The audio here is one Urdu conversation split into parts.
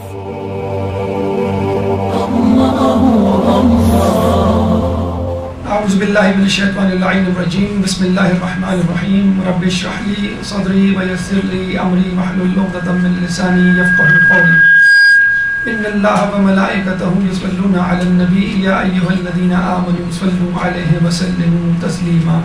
اعوذ باللہ من الشیطان اللعین الرجیم بسم اللہ الرحمن الرحیم رب اشرح لی صدری ویسر لی امری واحلل عقدۃ من لسانی یفقهوا قولی ان اللہ وملائکتہ یصلون علی النبی یا ایھا الذین آمنوا صلوا علیہ وسلموا تسلیما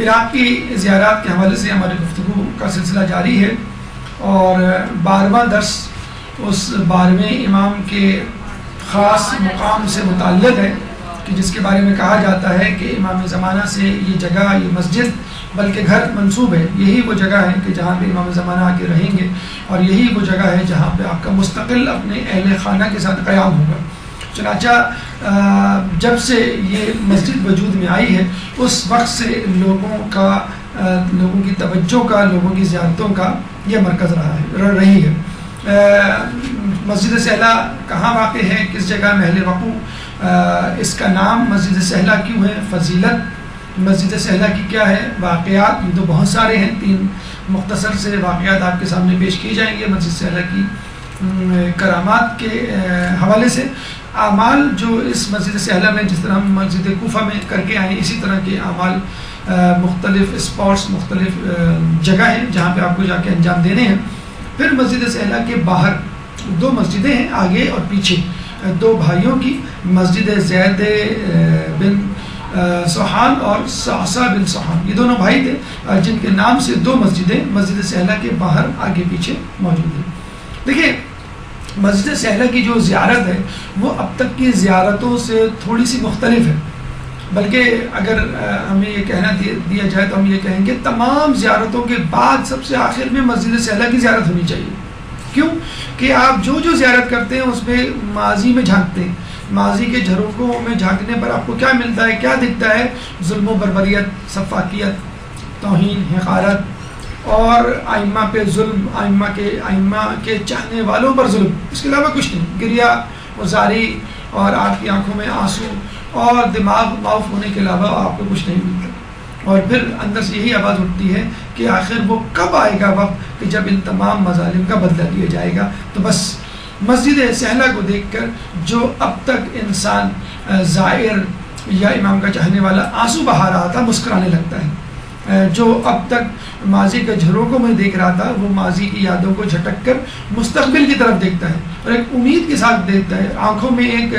عراق کی زیارات کے حوالے سے ہماری گفتگو کا سلسلہ جاری ہے اور 12واں درس اس 12ویں امام کے خاص مقام سے متعلق ہے کہ جس کے بارے میں کہا جاتا ہے کہ امام زمانہ سے یہ جگہ، یہ مسجد بلکہ گھر منسوب ہے. یہی وہ جگہ ہے کہ جہاں پہ امام زمانہ آ کے رہیں گے اور یہی وہ جگہ ہے جہاں پہ آپ کا مستقل اپنے اہل خانہ کے ساتھ قیام ہوگا. چنانچہ جب سے یہ مسجد وجود میں آئی ہے اس وقت سے لوگوں کی توجہ کا، لوگوں کی زیارتوں کا یہ مرکز رہی ہے. مسجد سہلہ کہاں واقع ہے، کس جگہ محل وقوع، اس کا نام مسجد سہلہ کیوں ہے، فضیلت مسجد سہلہ کی کیا ہے، واقعات یہ تو بہت سارے ہیں، 3 مختصر سے واقعات آپ کے سامنے پیش کی جائیں گے مسجد سہلہ کی کرامات کے حوالے سے. اعمال جو اس مسجد سہلہ میں، جس طرح ہم مسجد کوفہ میں کر کے آئے اسی طرح کے اعمال مختلف اسپاٹس، مختلف جگہ ہیں جہاں پہ آپ کو جا کے انجام دینے ہیں. پھر مسجد سہلہ کے باہر 2 مسجدیں ہیں، آگے اور پیچھے 2 بھائیوں کی، مسجد زید بن سوحان اور صعصع بن سوحان، یہ دونوں بھائی تھے جن کے نام سے 2 مسجدیں مسجد سہلہ کے باہر آگے پیچھے موجود ہیں. دیکھیں مسجد سہلہ کی جو زیارت ہے وہ اب تک کی زیارتوں سے تھوڑی سی مختلف ہے، بلکہ اگر ہمیں یہ کہنا دیا جائے تو ہم یہ کہیں گے تمام زیارتوں کے بعد سب سے آخر میں مسجد سہلہ کی زیارت ہونی چاہیے. کیوں کہ آپ جو زیارت کرتے ہیں اس میں ماضی میں جھانکتے ہیں، ماضی کے جھروکوں میں جھانکنے پر آپ کو کیا ملتا ہے، کیا دکھتا ہے، ظلم و بربریت، سفاکیت، توہین، حقارت اور ائمہ پہ ظلم، ائمہ کے چاہنے والوں پر ظلم، اس کے علاوہ کچھ نہیں. گریہ و زاری اور آپ کی آنکھوں میں آنسو اور دماغ معاف ہونے کے علاوہ آپ کو کچھ نہیں ملتا. اور پھر اندر سے یہی آواز اٹھتی ہے کہ آخر وہ کب آئے گا وقت کہ جب ان تمام مظالم کا بدلہ لیا جائے گا. تو بس مسجد سہلہ کو دیکھ کر جو اب تک انسان زائر یا امام کا چاہنے والا آنسو بہا رہا تھا مسکرانے لگتا ہے، جو اب تک ماضی کے جھروکوں میں دیکھ رہا تھا وہ ماضی کی یادوں کو جھٹک کر مستقبل کی طرف دیکھتا ہے اور ایک امید کے ساتھ دیکھتا ہے، آنکھوں میں ایک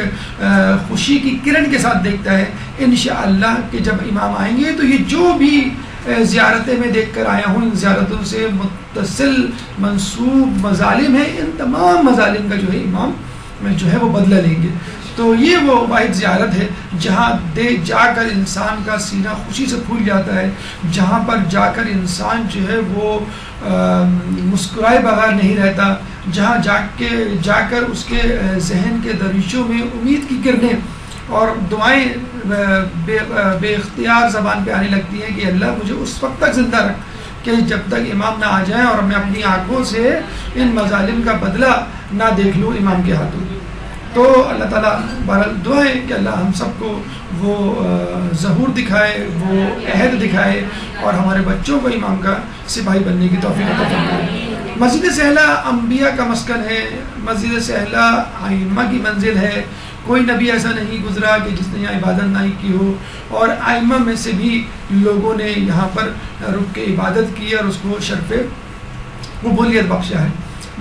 خوشی کی کرن کے ساتھ دیکھتا ہے انشاءاللہ کہ جب امام آئیں گے تو یہ جو بھی زیارتیں میں دیکھ کر آیا ہوں، ان زیارتوں سے متصل منسوب مظالم ہیں، ان تمام مظالم کا جو ہے امام جو ہے وہ بدلہ لیں گے. تو یہ وہ واحد زیارت ہے جہاں جا کر انسان کا سینہ خوشی سے پھول جاتا ہے، جہاں پر جا کر انسان جو ہے وہ مسکرائے بغیر نہیں رہتا، جہاں جا کر اس کے ذہن کے دریچوں میں امید کی کرنیں اور دعائیں بے اختیار زبان پہ آنے لگتی ہیں کہ اللہ مجھے اس وقت تک زندہ رکھ کہ جب تک امام نہ آ جائیں اور میں اپنی آنکھوں سے ان مظالم کا بدلہ نہ دیکھ لوں امام کے ہاتھوں. تو اللہ تعالیٰ بہرحال دعا ہے کہ اللہ ہم سب کو وہ ظہور دکھائے، وہ عہد دکھائے اور ہمارے بچوں کو امام کا سپاہی بننے کی توفیق عطا فرمائے. مسجد سہلہ انبیاء کا مسکن ہے، مسجد سہلہ ائمہ کی منزل ہے. کوئی نبی ایسا نہیں گزرا کہ جس نے یہاں عبادت نہیں کی ہو، اور ائمہ میں سے بھی لوگوں نے یہاں پر رک کے عبادت کی اور اس کو شرف قبولیت بخشا ہے.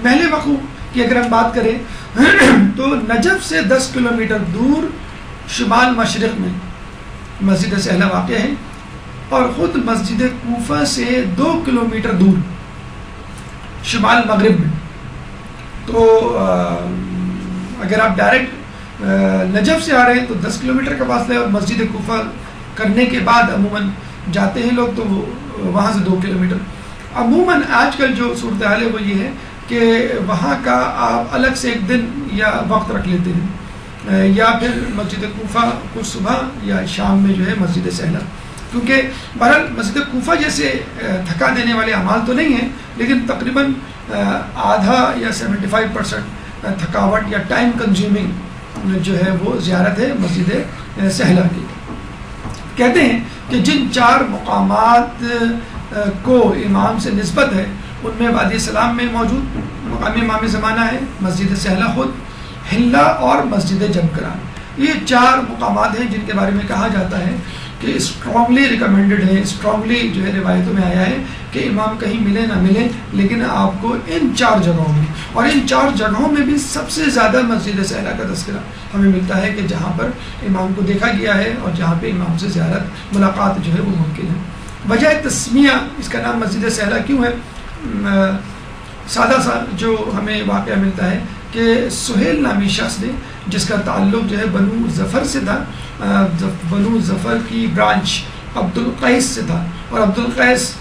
محل وقوع کی اگر ہم بات کریں تو نجف سے 10 کلومیٹر دور شمال مشرق میں مسجد سہلہ واقع ہے اور خود مسجد کوفہ سے 2 کلومیٹر دور شمال مغرب میں. تو اگر آپ ڈائریکٹ نجف سے آ رہے ہیں تو 10 کلومیٹر کا فاصلہ ہے، اور مسجد کوفہ کرنے کے بعد عموماً جاتے ہیں لوگ تو وہاں سے 2 کلومیٹر. عموماً آج کل جو صورتحال ہے وہ یہ ہے کہ وہاں کا آپ الگ سے ایک دن یا وقت رکھ لیتے ہیں، یا پھر مسجد کوفہ کچھ صبح یا شام میں جو ہے مسجد سہلہ، کیونکہ بہرحال مسجد کوفہ جیسے تھکا دینے والے اعمال تو نہیں ہیں، لیکن تقریباً آدھا یا 75% تھکاوٹ یا ٹائم کنزیومنگ جو ہے وہ زیارت ہے مسجد سہلہ کی. کہتے ہیں کہ جن 4 مقامات کو امام سے نسبت ہے ان میں وادی سلام میں موجود مقام امام زمانہ ہے، مسجد سہلہ خود، حلہ اور مسجد جمکران. یہ 4 مقامات ہیں جن کے بارے میں کہا جاتا ہے کہ اسٹرانگلی ریکمینڈڈ ہے، اسٹرانگلی جو ہے روایتوں میں آیا ہے کہ امام کہیں ملے نہ ملے لیکن آپ کو ان 4 جگہوں میں، اور ان 4 جگہوں میں بھی سب سے زیادہ مسجد سہلہ کا تذکرہ ہمیں ملتا ہے کہ جہاں پر امام کو دیکھا گیا ہے اور جہاں پہ امام سے زیارت ملاقات جو ہے وہ ممکن ہے. وجہ تسمیہ اس کا نام مسجد سہلہ کیوں ہے؟ سادہ سا جو ہمیں واقعہ ملتا ہے کہ سہیل نامی شخص نے، جس کا تعلق جو ہے بنو ظفر سے تھا، بنو ظفر کی برانچ عبد القیس سے تھا، اور عبد القیس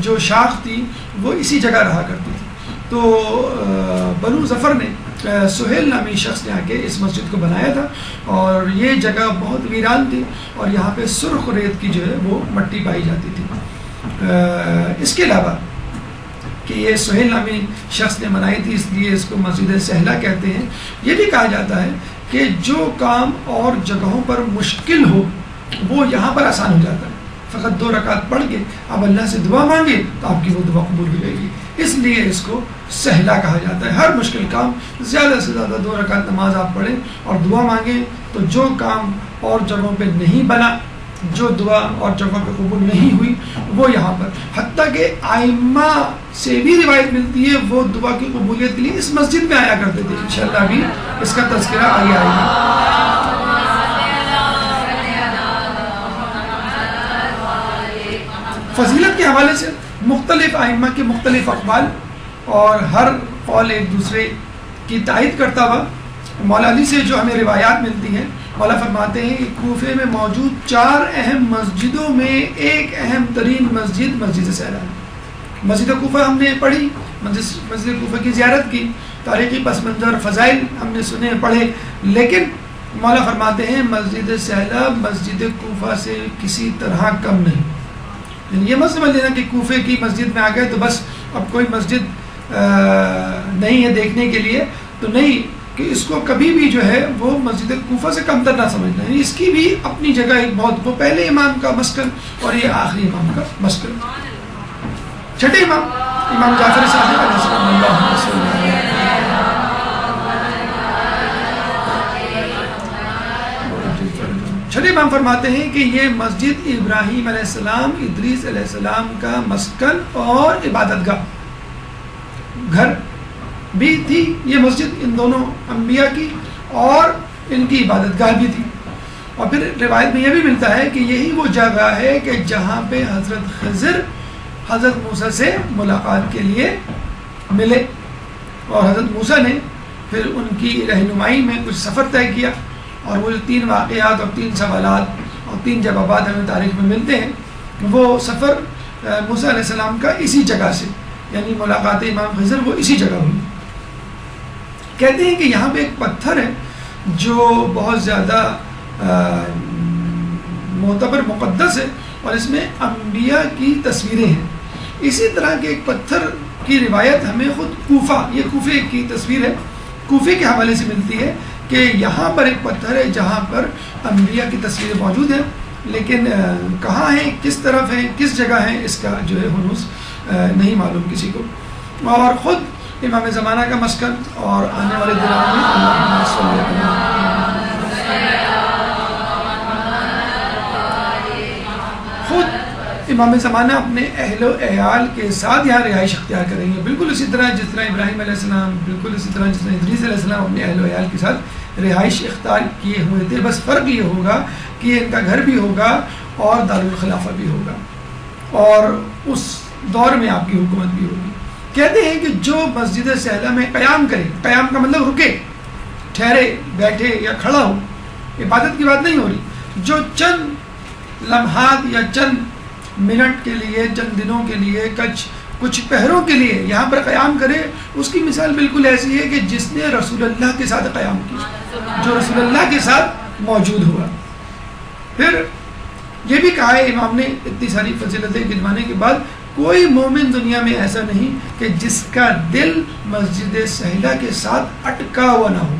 جو شاخ تھی وہ اسی جگہ رہا کرتی تھی. تو بنو ظفر نے، سہیل نامی شخص نے آ کے اس مسجد کو بنایا تھا، اور یہ جگہ بہت ویران تھی اور یہاں پہ سرخ ریت کی جو ہے وہ مٹی پائی جاتی تھی. اس کے علاوہ کہ یہ سہیل نامی شخص نے بنائی تھی اس لیے اس کو مسجد سہلہ کہتے ہیں. یہ بھی کہا جاتا ہے کہ جو کام اور جگہوں پر مشکل ہو وہ یہاں پر آسان ہو جاتا ہے. فقط 2 رکعت پڑھ کے آپ اللہ سے دعا مانگے تو آپ کی وہ دعا قبول ہو جائے گی، اس لیے اس کو سہلہ کہا جاتا ہے. ہر مشکل کام زیادہ سے زیادہ 2 رکعت نماز آپ پڑھیں اور دعا مانگیں تو جو کام اور جگہوں پہ نہیں بنا، جو دعا اور جگہوں پہ قبول نہیں ہوئی وہ یہاں پر، حتیٰ کہ ائمہ سے بھی روایت ملتی ہے وہ دعا کی قبولیت کے لیے اس مسجد میں آیا کرتے تھے. انشاءاللہ ابھی اس کا تذکرہ آئے گا. فضیلت کے حوالے سے مختلف ائمہ کے مختلف اقوال اور ہر قول ایک دوسرے کی تائید کرتا ہوا مولا علی سے جو ہمیں روایات ملتی ہیں. مولا فرماتے ہیں کہ کوفے میں موجود 4 اہم مسجدوں میں ایک اہم ترین مسجد مسجد سہلہ ہے. مسجد کوفہ ہم نے پڑھی، مسجد کوفہ کی زیارت کی، تاریخی پس منظر فضائل ہم نے سنے پڑھے، لیکن مولا فرماتے ہیں مسجد سہلہ مسجد کوفہ سے کسی طرح کم نہیں. یعنی یہ مت سمجھ لینا کہ کوفے کی مسجد میں آ گئے تو بس اب کوئی مسجد نہیں ہے دیکھنے کے لیے، تو نہیں، کہ اس کو کبھی بھی جو ہے وہ مسجد کوفہ سے کم تر نہ سمجھنا ہے. اس کی بھی اپنی جگہ ایک بہت، وہ پہلے امام کا مسکن اور یہ آخری امام کا مسکن. چھٹے امام امام جعفر صادق علیہ السلام اللہ چھٹے امام فرماتے ہیں کہ یہ مسجد ابراہیم علیہ السلام، ادریس علیہ السلام کا مسکن اور عبادت گاہ گھر بھی تھی. یہ مسجد ان دونوں انبیاء کی اور ان کی عبادت گاہ بھی تھی. اور پھر روایت میں یہ بھی ملتا ہے کہ یہی وہ جگہ ہے کہ جہاں پہ حضرت خضر حضرت موسیٰ سے ملاقات کے لیے ملے، اور حضرت موسیٰ نے پھر ان کی رہنمائی میں کچھ سفر طے کیا، اور وہ جو 3 واقعات اور 3 سوالات اور 3 جوابات ہمیں تاریخ میں ملتے ہیں وہ سفر موسیٰ علیہ السلام کا اسی جگہ سے، یعنی ملاقات امام خضر وہ اسی جگہ ہوئی. کہتے ہیں کہ یہاں پہ ایک پتھر ہے جو بہت زیادہ معتبر مقدس ہے اور اس میں انبیاء کی تصویریں ہیں. اسی طرح کے ایک پتھر کی روایت ہمیں خود کوفہ، یہ کوفے کی تصویر ہے، کوفے کے حوالے سے ملتی ہے کہ یہاں پر ایک پتھر ہے جہاں پر انبیاء کی تصویریں موجود ہیں، لیکن کہاں ہیں، کس طرف ہیں، کس جگہ ہیں، اس کا جو ہے ہنوز نہیں معلوم کسی کو. اور خود امام زمانہ کا مسکن اور آنے والے دنوں میں اللہم صلی خود امام زمانہ اپنے اہل و عیال کے ساتھ یہاں رہائش اختیار کریں گے، بالکل اسی طرح جس طرح ابراہیم علیہ السلام، بالکل اسی طرح جس طرح ادریس علیہ السلام اپنے اہل و عیال کے ساتھ رہائش اختیار کیے ہوئے تھے. بس فرق یہ ہوگا کہ ان کا گھر بھی ہوگا اور دارالخلافہ بھی ہوگا اور اس دور میں آپ کی حکومت بھی ہوگی. کہتے ہیں کہ جو مسجد سہلہ میں قیام کرے، قیام کا مطلب رکے، ٹھہرے، بیٹھے یا کھڑا ہو، عبادت کی بات نہیں ہو رہی، جو چند لمحات یا چند منٹ کے لیے، چند دنوں کے لیے، کچھ پہروں کے لیے یہاں پر قیام کرے، اس کی مثال بالکل ایسی ہے کہ جس نے رسول اللہ کے ساتھ قیام کیا، جو رسول اللہ کے ساتھ موجود ہوا. پھر یہ بھی کہا ہے امام نے اتنی ساری فضیلتیں گنوانے کے بعد، کوئی مومن دنیا میں ایسا نہیں کہ جس کا دل مسجد سہلہ کے ساتھ اٹکا ہوا نہ ہو،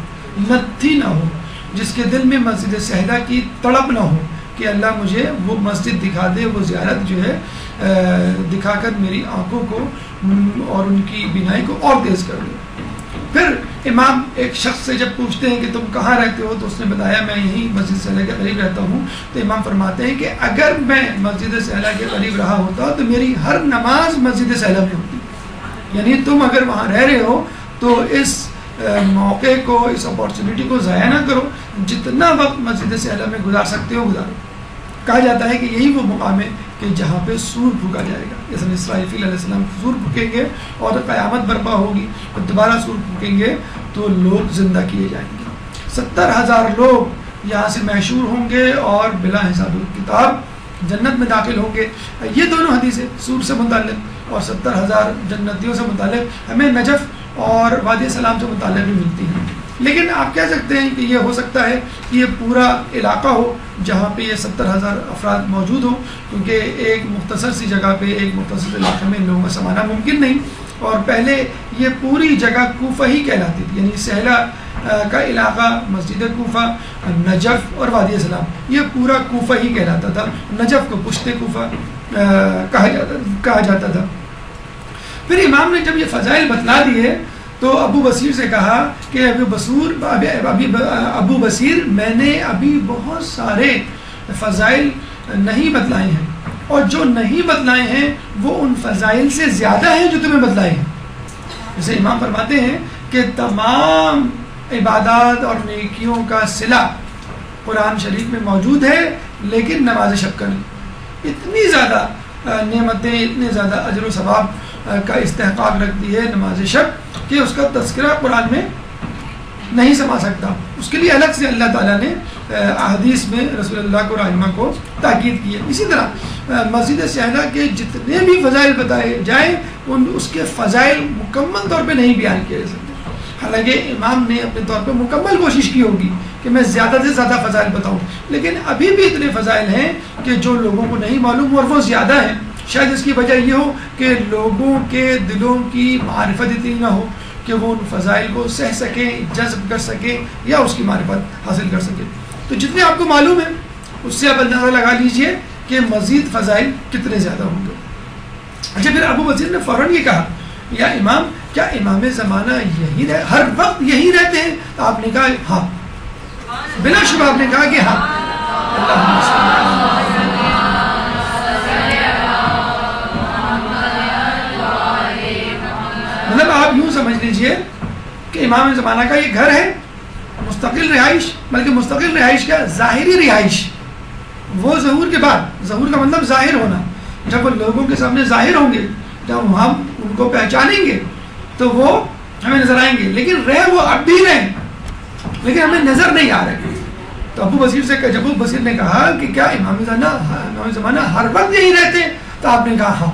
لتھی نہ ہو، جس کے دل میں مسجد سہلہ کی تڑپ نہ ہو، کہ اللہ مجھے وہ مسجد دکھا دے، وہ زیارت جو ہے دکھا کر میری آنکھوں کو اور ان کی بینائی کو اور تیز کر دے۔ پھر امام ایک شخص سے جب پوچھتے ہیں کہ تم کہاں رہتے ہو، تو اس نے بتایا میں یہیں مسجد سہلا کے قریب رہتا ہوں، تو امام فرماتے ہیں کہ اگر میں مسجد سہلا کے قریب رہا ہوتا تو میری ہر نماز مسجد سہلا میں ہوتی، یعنی تم اگر وہاں رہ رہے ہو تو اس موقع کو، اس اپارچونیٹی کو ضائع نہ کرو، جتنا وقت مسجد سہلا میں گزار سکتے ہو گزارو۔ کہا جاتا ہے کہ یہی وہ مقام ہے کہ جہاں پہ سور پھونکا جائے گا، جیسے اسرائیل علیہ السلام سور پھونکیں گے اور قیامت برپا ہوگی، اور دوبارہ سور پھونکیں گے تو لوگ زندہ کیے جائیں گے۔ 70,000 لوگ یہاں سے محشور ہوں گے اور بلا حساب کتاب جنت میں داخل ہوں گے۔ یہ دونوں حدیثیں سور سے متعلق اور 70,000 جنتیوں سے متعلق ہمیں نجف اور وادی سلام سے متعلق بھی ملتی ہیں، لیکن آپ کہہ سکتے ہیں کہ یہ ہو سکتا ہے کہ یہ پورا علاقہ ہو جہاں پہ یہ 70,000 افراد موجود ہوں، کیونکہ ایک مختصر سی جگہ پہ ایک مختصر علاقے میں ان لوگوں کا سمانا ممکن نہیں، اور پہلے یہ پوری جگہ کوفہ ہی کہلاتی تھی، یعنی سہلا کا علاقہ، مسجد کوفہ، نجف اور وادی سلام، یہ پورا کوفہ ہی کہلاتا تھا۔ نجف کو پشت کوفہ کہا جاتا تھا۔ پھر امام نے جب یہ فضائل بتلا دیے تو ابو بصیر سے کہا کہ ابو بصیر میں نے ابھی بہت سارے فضائل نہیں بتلائے ہیں، اور جو نہیں بتلائے ہیں وہ ان فضائل سے زیادہ ہیں جو تمہیں بتلائے ہیں۔ جیسے امام فرماتے ہیں کہ تمام عبادات اور نیکیوں کا صلہ قرآن شریف میں موجود ہے، لیکن نماز شب کا نہیں۔ اتنی زیادہ نعمتیں، اتنے زیادہ اجر و ثواب کا استحقاق رکھتی ہے نماز شب کہ اس کا تذکرہ قرآن میں نہیں سما سکتا۔ اس کے لیے الگ سے اللہ تعالیٰ نے احادیث میں رسول اللہ کو رحمہ کو تاکید کی ہے۔ اسی طرح مسجد سہلا کے جتنے بھی فضائل بتائے جائیں اس کے فضائل مکمل طور پہ نہیں بیان کیے جا سکتے، حالانکہ امام نے اپنے طور پہ مکمل کوشش کی ہوگی کہ میں زیادہ سے زیادہ فضائل بتاؤں، لیکن ابھی بھی اتنے فضائل ہیں کہ جو لوگوں کو نہیں معلوم اور وہ زیادہ ہیں۔ شاید اس کی وجہ یہ ہو کہ لوگوں کے دلوں کی معرفت اتنی نہ ہو کہ وہ ان فضائل کو سہ سکیں، جذب کر سکیں یا اس کی معرفت حاصل کر سکیں۔ تو جتنے آپ کو معلوم ہے اس سے آپ اندازہ لگا لیجئے کہ مزید فضائل کتنے زیادہ ہوں گے۔ اچھا، پھر ابو بصیر نے فوراً یہ کہا یا امام کیا امام زمانہ یہی ہر وقت یہی رہتے ہیں؟ تو آپ نے کہا ہاں، بلا شبہ آپ نے کہا کہ ہاں۔ مطلب آپ یوں سمجھ لیجئے کہ امام زمانہ کا یہ گھر ہے، مستقل رہائش، بلکہ مستقل رہائش کا ظاہری رہائش، وہ ظہور کے بعد، ظہور کا مطلب ظاہر ہونا، جب وہ لوگوں کے سامنے ظاہر ہوں گے، جب ہم ان کو پہچانیں گے تو وہ ہمیں نظر آئیں گے، لیکن رہ وہ اب بھی رہیں لیکن ہمیں نظر نہیں آ رہے۔ تو ابو بصیر سے جب ابو بصیر نے کہا کہ کیا امام زمانہ ہر وقت یہی رہتے ہیں؟ تو آپ نے کہا ہاں۔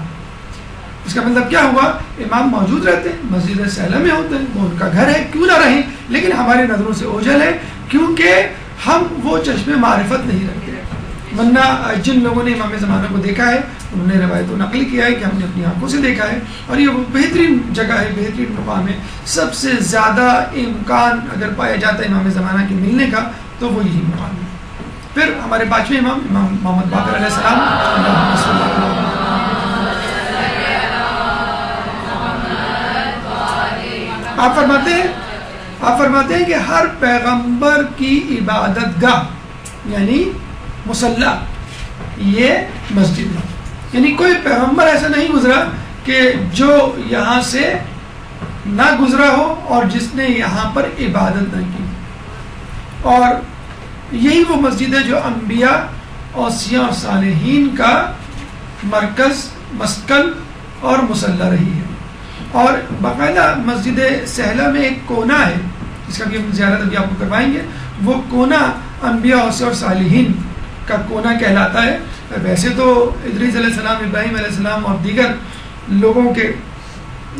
اس کا مطلب کیا ہوا؟ امام موجود رہتے ہیں، مسجد سہلا میں ہوتے ہیں، وہ ان کا گھر ہے، کیوں نہ رہیں، لیکن ہماری نظروں سے اوجھل ہے کیونکہ ہم وہ چشم معرفت نہیں رکھتے۔ ورنہ جن لوگوں نے امام زمانہ کو دیکھا ہے انہوں نے روایت و نقل کیا ہے کہ ہم نے اپنی آنکھوں سے دیکھا ہے، اور یہ وہ بہترین جگہ ہے، بہترین مقام ہے، سب سے زیادہ امکان اگر پایا جاتا ہے امام زمانہ کے ملنے کا تو وہ یہی مقام ہے۔ پھر ہمارے پانچویں امام محمد باقر علیہ السلام، آپ فرماتے ہیں کہ ہر پیغمبر کی عبادت گاہ یعنی مصلی یہ مسجد ہے، یعنی کوئی پیغمبر ایسا نہیں گزرا کہ جو یہاں سے نہ گزرا ہو اور جس نے یہاں پر عبادت نہ کی، اور یہی وہ مسجد ہے جو انبیاء، اوصیاء اور صالحین کا مرکز، مسکن اور مصلی رہی ہے۔ اور باقاعدہ مسجد سہلا میں ایک کونا ہے جس کا بھی ہم زیارت ابھی آپ کو کروائیں گے، وہ کونا انبیاء، اوصیاء اور صالحین کا کونا کہلاتا ہے۔ ویسے تو ادریس علیہ السلام، ابراہیم علیہ السلام اور دیگر لوگوں کے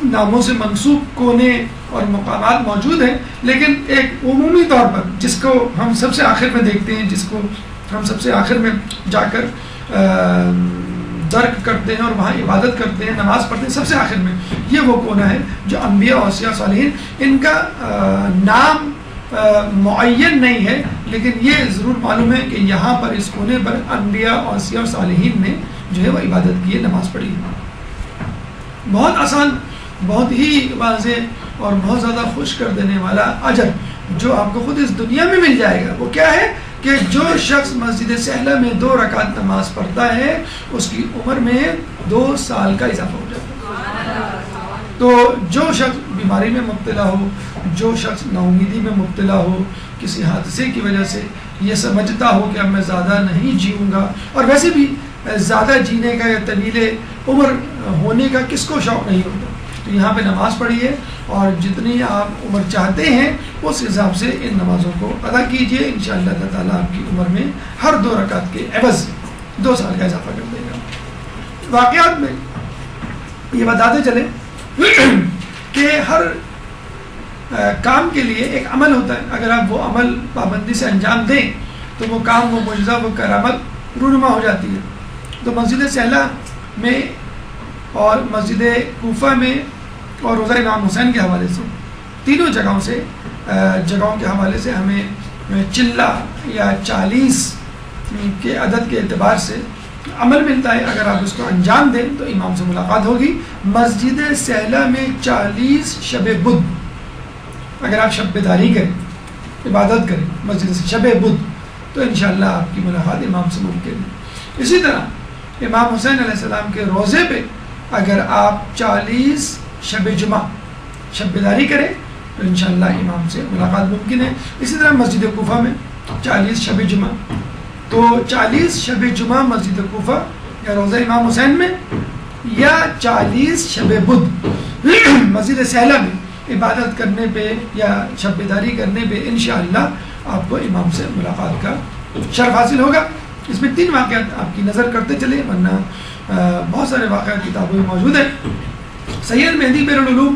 ناموں سے منسوب کونے اور مقامات موجود ہیں، لیکن ایک عمومی طور پر جس کو ہم سب سے آخر میں دیکھتے ہیں، جس کو ہم سب سے آخر میں جا کر درک کرتے ہیں اور وہاں عبادت کرتے ہیں، نماز پڑھتے ہیں، سب سے آخر میں یہ وہ کونا ہے جو انبیاء، اوصیاء، صالحین ان کا نام معین نہیں ہے، لیکن یہ ضرور معلوم ہے کہ یہاں پر اس کونے پر انبیاء اور اوصیاء اور صالحین نے جو ہے وہ عبادت کی ہے، نماز پڑھی ہے۔ بہت آسان، بہت ہی واضح اور بہت زیادہ خوش کر دینے والا اجر جو آپ کو خود اس دنیا میں مل جائے گا، وہ کیا ہے کہ جو شخص مسجد سہلہ میں 2 رکعت نماز پڑھتا ہے اس کی عمر میں 2 سال کا اضافہ ہو جاتا ہے۔ تو جو شخص بیماری میں مبتلا ہو، جو شخص نا امیدی میں مبتلا ہو، کسی حادثے کی وجہ سے یہ سمجھتا ہو کہ اب میں زیادہ نہیں جیوں گا، اور ویسے بھی زیادہ جینے کا یا طویل عمر ہونے کا کس کو شوق نہیں ہوتا، تو یہاں پہ نماز پڑھیے اور جتنی آپ عمر چاہتے ہیں اس حساب سے ان نمازوں کو ادا کیجیے، انشاءاللہ اللہ تعالیٰ آپ کی عمر میں ہر 2 رکعت کے عوض 2 سال کا اضافہ کر دے گا۔ واقعات میں یہ بتاتے چلے کہ ہر کام کے لیے ایک عمل ہوتا ہے، اگر آپ وہ عمل پابندی سے انجام دیں تو وہ کام، وہ معجزہ، وہ کرامت رونما ہو جاتی ہے۔ تو مسجد سہلہ میں اور مسجد کوفہ میں اور روضہ امام حسین کے حوالے سے، تینوں جگہوں کے حوالے سے ہمیں چلہ یا 40 کے عدد کے اعتبار سے عمل ملتا ہے۔ اگر آپ اس کو انجام دیں تو امام سے ملاقات ہوگی۔ مسجد سہلہ میں 40 شب بدھ، اگر آپ شب بیداری کریں، عبادت کریں مسجد سے شب بدھ، تو انشاءاللہ آپ کی ملاقات امام سے ممکن ہے۔ اسی طرح امام حسین علیہ السلام کے روضے پہ اگر آپ 40 شب جمعہ شب بیداری کریں تو انشاءاللہ امام سے ملاقات ممکن ہے۔ اسی طرح مسجد کوفہ میں 40 شب جمعہ، تو 40 شب جمعہ مسجد کوفہ یا روضہ امام حسین میں، یا 40 شب بدھ مسجد سہلہ میں عبادت کرنے پہ یا شب بیداری کرنے پہ انشاءاللہ آپ کو امام سے ملاقات کا شرف حاصل ہوگا۔ اس میں 3 واقعات آپ کی نظر کرتے چلے، ورنہ بہت سارے واقعات کتابوں میں موجود ہیں۔ سید مہدی بیر العلوم،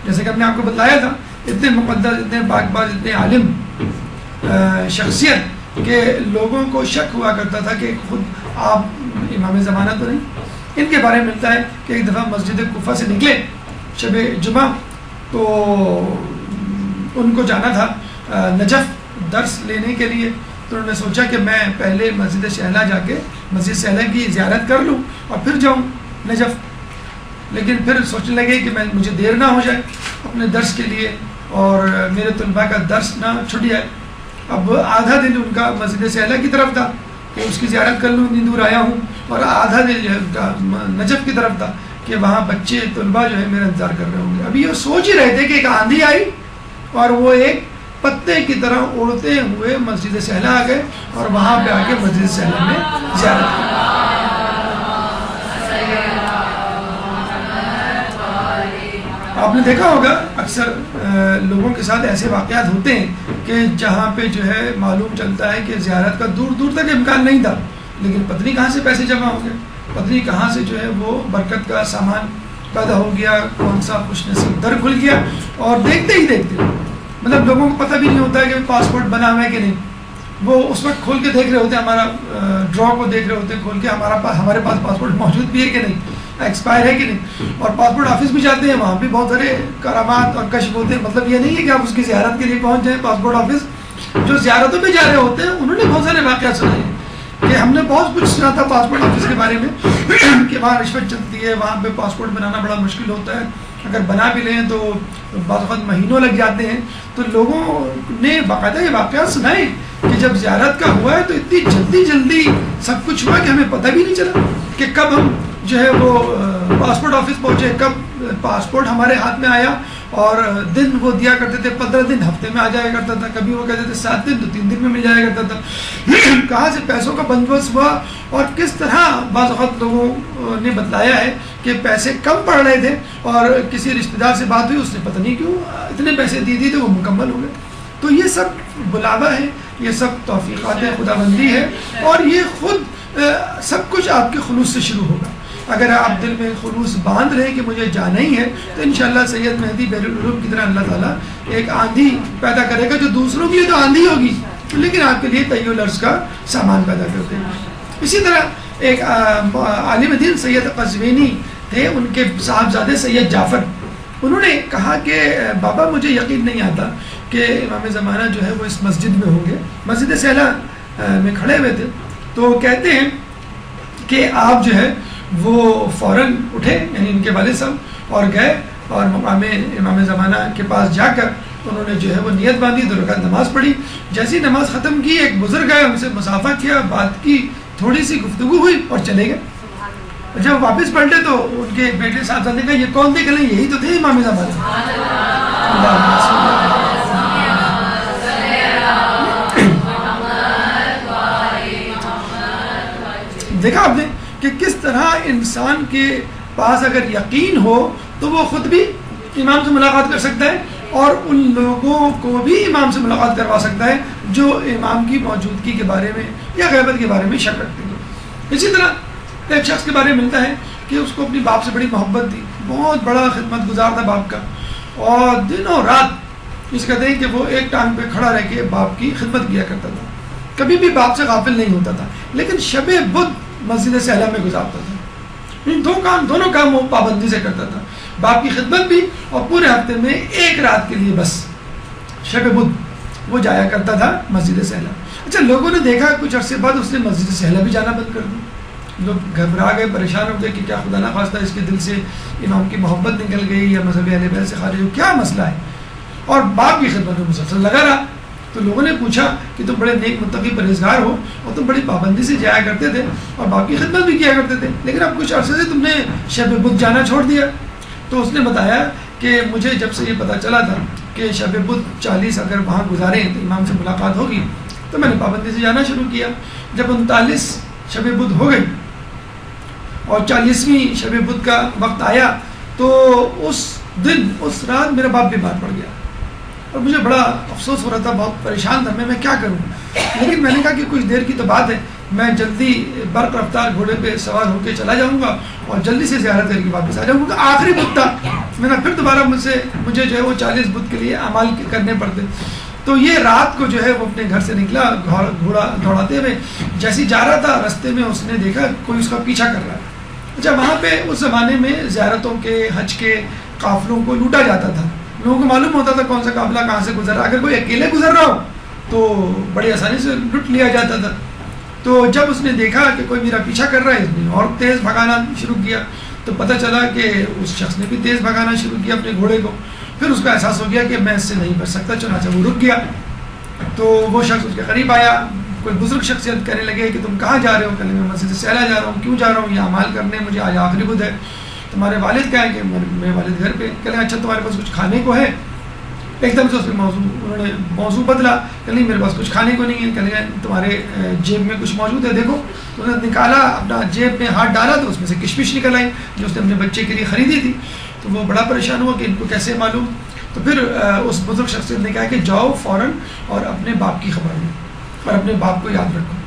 جیسے کہ ہم نے آپ کو بتایا تھا، اتنے مقدس، اتنے پاک باز، اتنے عالم شخصیت کہ لوگوں کو شک ہوا کرتا تھا کہ خود آپ امام زمانہ تو نہیں۔ ان کے بارے میں ملتا ہے کہ ایک دفعہ مسجد کوفہ سے نکلے شب جمعہ، تو ان کو جانا تھا نجف درس لینے کے لیے، تو انہوں نے سوچا کہ میں پہلے مسجد سہلہ جا کے مسجد سہلہ کی زیارت کر لوں اور پھر جاؤں نجف، لیکن پھر سوچنے لگے کہ مجھے دیر نہ ہو جائے اپنے درس کے لیے اور میرے طلباء کا درس نہ چھٹ جائے۔ اب آدھا دن ان کا مسجد سہلہ کی طرف تھا کہ اس کی زیارت کر لوں، اتنی دور آیا ہوں، اور آدھا دن جو ہے ان کا نجف کی طرف تھا کہ وہاں بچے طلباء جو ہے میرا انتظار کر رہے ہوں گے۔ ابھی یہ سوچ ہی رہے تھے کہ ایک آندھی آئی اور وہ ایک پتے کی طرح اڑتے ہوئے مسجد سہلہ آ گئے اور وہاں پہ آ کے مسجد سہلہ میں زیارت کی۔ آپ نے دیکھا ہوگا اکثر لوگوں کے ساتھ ایسے واقعات ہوتے ہیں کہ جہاں پہ جو ہے معلوم چلتا ہے کہ زیارت کا دور دور تک امکان نہیں تھا، لیکن پتہ کہاں سے پیسے جمع ہو گئے، پتہ کہاں سے جو ہے وہ برکت کا سامان پیدا ہو گیا، کون سا خوش نصیب در کھل گیا، اور دیکھتے ہی دیکھتے مطلب لوگوں کو پتہ بھی نہیں ہوتا ہے کہ پاسپورٹ بنا ہوا ہے کہ نہیں۔ وہ اس وقت کھول کے دیکھ رہے ہوتے ہیں، ہمارا ڈرا کو دیکھ رہے ہوتے ہیں کھول کے، ہمارے پاس پاسپورٹ موجود بھی ہے کہ نہیں، ایکسپائر ہے کہ نہیں، اور پاسپورٹ آفس بھی جاتے ہیں، وہاں بھی بہت سارے کرامات اور کشف ہوتے ہیں۔ مطلب یہ نہیں ہے کہ آپ اس کی زیارت کے لیے پہنچ جائیں پاسپورٹ آفس، جو زیارتوں پہ جا رہے ہوتے ہیں انہوں نے بہت سارے واقعات سنائے ہیں کہ ہم نے بہت کچھ سنا تھا پاسپورٹ آفس کے بارے میں کہ وہاں رشوت چلتی ہے، وہاں پہ پاسپورٹ بنانا بڑا مشکل ہوتا ہے، اگر بنا بھی لیں تو بعض وقت مہینوں لگ جاتے ہیں۔ تو لوگوں نے باقاعدہ یہ واقعات سنائے کہ جب زیارت کا ہوا ہے تو اتنی جلدی سب کچھ ہوا کہ ہمیں پتہ بھی نہیں چلا کہ کب ہم جو ہے وہ پاسپورٹ آفس پہنچے، کب پاسپورٹ ہمارے ہاتھ میں آیا، اور دن وہ دیا کرتے تھے 15 دن، ہفتے میں آ جایا کرتا تھا، کبھی وہ کہتے تھے 7 دن تو 3 دن میں مل جایا کرتا تھا۔ کہاں سے پیسوں کا بندوبست ہوا اور کس طرح بعض وقت لوگوں نے بتلایا ہے کہ پیسے کم پڑ رہے تھے اور کسی رشتہ دار سے بات ہوئی، اس نے پتہ نہیں کیوں اتنے پیسے دی تھے وہ مکمل ہو گئے۔ تو یہ سب بلاوا ہے، یہ سب توفیقات خدا بندی ہے، اور یہ خود سب کچھ آپ کے خلوص سے شروع ہوگا۔ اگر آپ دل میں خلوص باندھ رہے کہ مجھے جانا ہی ہے تو انشاءاللہ سید مہدی بیر العلوم کی طرح اللہ تعالیٰ ایک آندھی پیدا کرے گا، جو دوسروں کے لیے تو آندھی ہوگی لیکن آپ کے لیے طی العرض کا سامان پیدا کر دے گا۔ اسی طرح ایک عالم دین سید قزوینی تھے، ان کے صاحبزادے سید جعفر، انہوں نے کہا کہ بابا مجھے یقین نہیں آتا کہ امام زمانہ جو ہے وہ اس مسجد میں ہوں گے. مسجد سہلا میں کھڑے ہوئے تھے. تو کہتے ہیں کہ آپ جو ہے وہ فوراً اٹھے, یعنی ان کے والد صاحب, اور گئے اور مقام امام زمانہ کے پاس جا کر انہوں نے جو ہے وہ نیت باندھی, 2 رکعت نماز پڑھی. جیسی نماز ختم کی, ایک بزرگ آئے, ان سے مصافحہ کیا, بات کی, تھوڑی سی گفتگو ہوئی اور چلے گئے. جب واپس پلٹے تو ان کے بیٹے صاحب نے کہا یہ کون تھے؟ کہ یہی تو تھے امام زمانہ. دیکھا آپ نے کہ کس طرح انسان کے پاس اگر یقین ہو تو وہ خود بھی امام سے ملاقات کر سکتا ہے اور ان لوگوں کو بھی امام سے ملاقات کروا سکتا ہے جو امام کی موجودگی کے بارے میں یا غیبت کے بارے میں شک رکھتے ہیں. اسی طرح ایک شخص کے بارے میں ملتا ہے کہ اس کو اپنی باپ سے بڑی محبت تھی, بہت بڑا خدمت گزار تھا باپ کا, اور دنوں رات اس کہتے ہیں کہ وہ ایک ٹانگ پہ کھڑا رہ کے باپ کی خدمت کیا کرتا تھا, کبھی بھی باپ سے غافل نہیں ہوتا تھا, لیکن شب بدھ مسجد سہلا میں گزارتا تھا. ان دونوں کام وہ پابندی سے کرتا تھا, باپ کی خدمت بھی اور پورے ہفتے میں ایک رات کے لیے بس شب بدھ وہ جایا کرتا تھا مسجد سہلا. اچھا, لوگوں نے دیکھا کچھ عرصے بعد اس نے مسجد سہلا بھی جانا بند کر دیا. لوگ گھبرا گئے, پریشان ہو گئے کہ کیا خدا نخواستہ اس کے دل سے امام کی محبت نکل گئی یا مذہب اہل بیت سے خارج ہو, کیا مسئلہ ہے. اور باپ کی خدمت میں مسلسل لگا رہا. تو لوگوں نے پوچھا کہ تم بڑے نیک متقی پرہیزگار ہو اور تم بڑی پابندی سے جایا کرتے تھے اور باپ کی خدمت بھی کیا کرتے تھے, لیکن اب کچھ عرصے سے تم نے شب بدھ جانا چھوڑ دیا. تو اس نے بتایا کہ مجھے جب سے یہ پتہ چلا تھا کہ شب بدھ 40 اگر وہاں گزاریں تو امام سے ملاقات ہوگی, تو میں نے پابندی سے جانا شروع کیا. جب 39 شب بدھ ہو گئی اور 40ویں شب بدھ کا وقت آیا تو اس دن اس رات میرا باپ بیمار پڑ گیا اور مجھے بڑا افسوس ہو رہا تھا, بہت پریشان تھا میں کیا کروں. لیکن میں نے کہا کہ کچھ دیر کی تو بات ہے, میں جلدی برق رفتار گھوڑے پہ سوار ہو کے چلا جاؤں گا اور جلدی سے زیارت کر کے واپس آ جاؤں گا. آخری بدھ تھا, میں نے پھر دوبارہ مجھے جو ہے وہ 40 بدھ کے لیے اعمال کرنے پڑتے. تو یہ رات کو جو ہے وہ اپنے گھر سے نکلا گھوڑا دوڑاتے ہوئے, جیسے جا رہا تھا رستے میں اس نے دیکھا کوئی اس کا پیچھا کر رہا ہے. اچھا, وہاں پہ اس زمانے میں زیارتوں کے حج کے قافلوں کو لوٹا جاتا تھا, لوگوں کو معلوم ہوتا تھا کون سا قافلہ کہاں سے گزر رہا ہے. اگر کوئی اکیلے گزر رہا ہو تو بڑی آسانی سے لٹ لیا جاتا تھا. تو جب اس نے دیکھا کہ کوئی میرا پیچھا کر رہا ہے, اس نے اور تیز بھگانا شروع کیا. تو پتہ چلا کہ اس شخص نے بھی تیز بھگانا شروع کیا اپنے گھوڑے کو. پھر اس کا احساس ہو گیا کہ میں اس سے نہیں بچ سکتا, چنانچہ وہ رک گیا. تو وہ شخص اس کے قریب آیا, کوئی بزرگ شخصیت کہنے لگے کہ تم کہاں جا رہے ہو؟ کہنے میں مسجد سہلا جا رہا ہوں. کیوں جا رہا ہوں؟ یہ اعمال کرنے, مجھے آج آخری بدھ ہے. تمہارے والد کہیں کہ میرے والد گھر پہ. کہنے اچھا تمہارے پاس کچھ کھانے کو ہے؟ ایک دم سے اس میں انہوں نے موضوع بدلا. کہ نہیں میرے پاس کچھ کھانے کو نہیں ہے. کہنے تمہارے جیب میں کچھ موجود ہے دیکھو. تو انہوں نے نکالا, اپنا جیب میں ہاتھ ڈالا تو اس میں سے کشمش نکل آئی جو اس نے اپنے بچے کے لیے خریدی تھی. تو وہ بڑا پریشان ہوا کہ ان کو کیسے معلوم. تو پھر اس بزرگ شخصیت نے کہا کہ جاؤ فوراً اور اپنے باپ کی خبر لیں اور اپنے باپ کو یاد رکھو.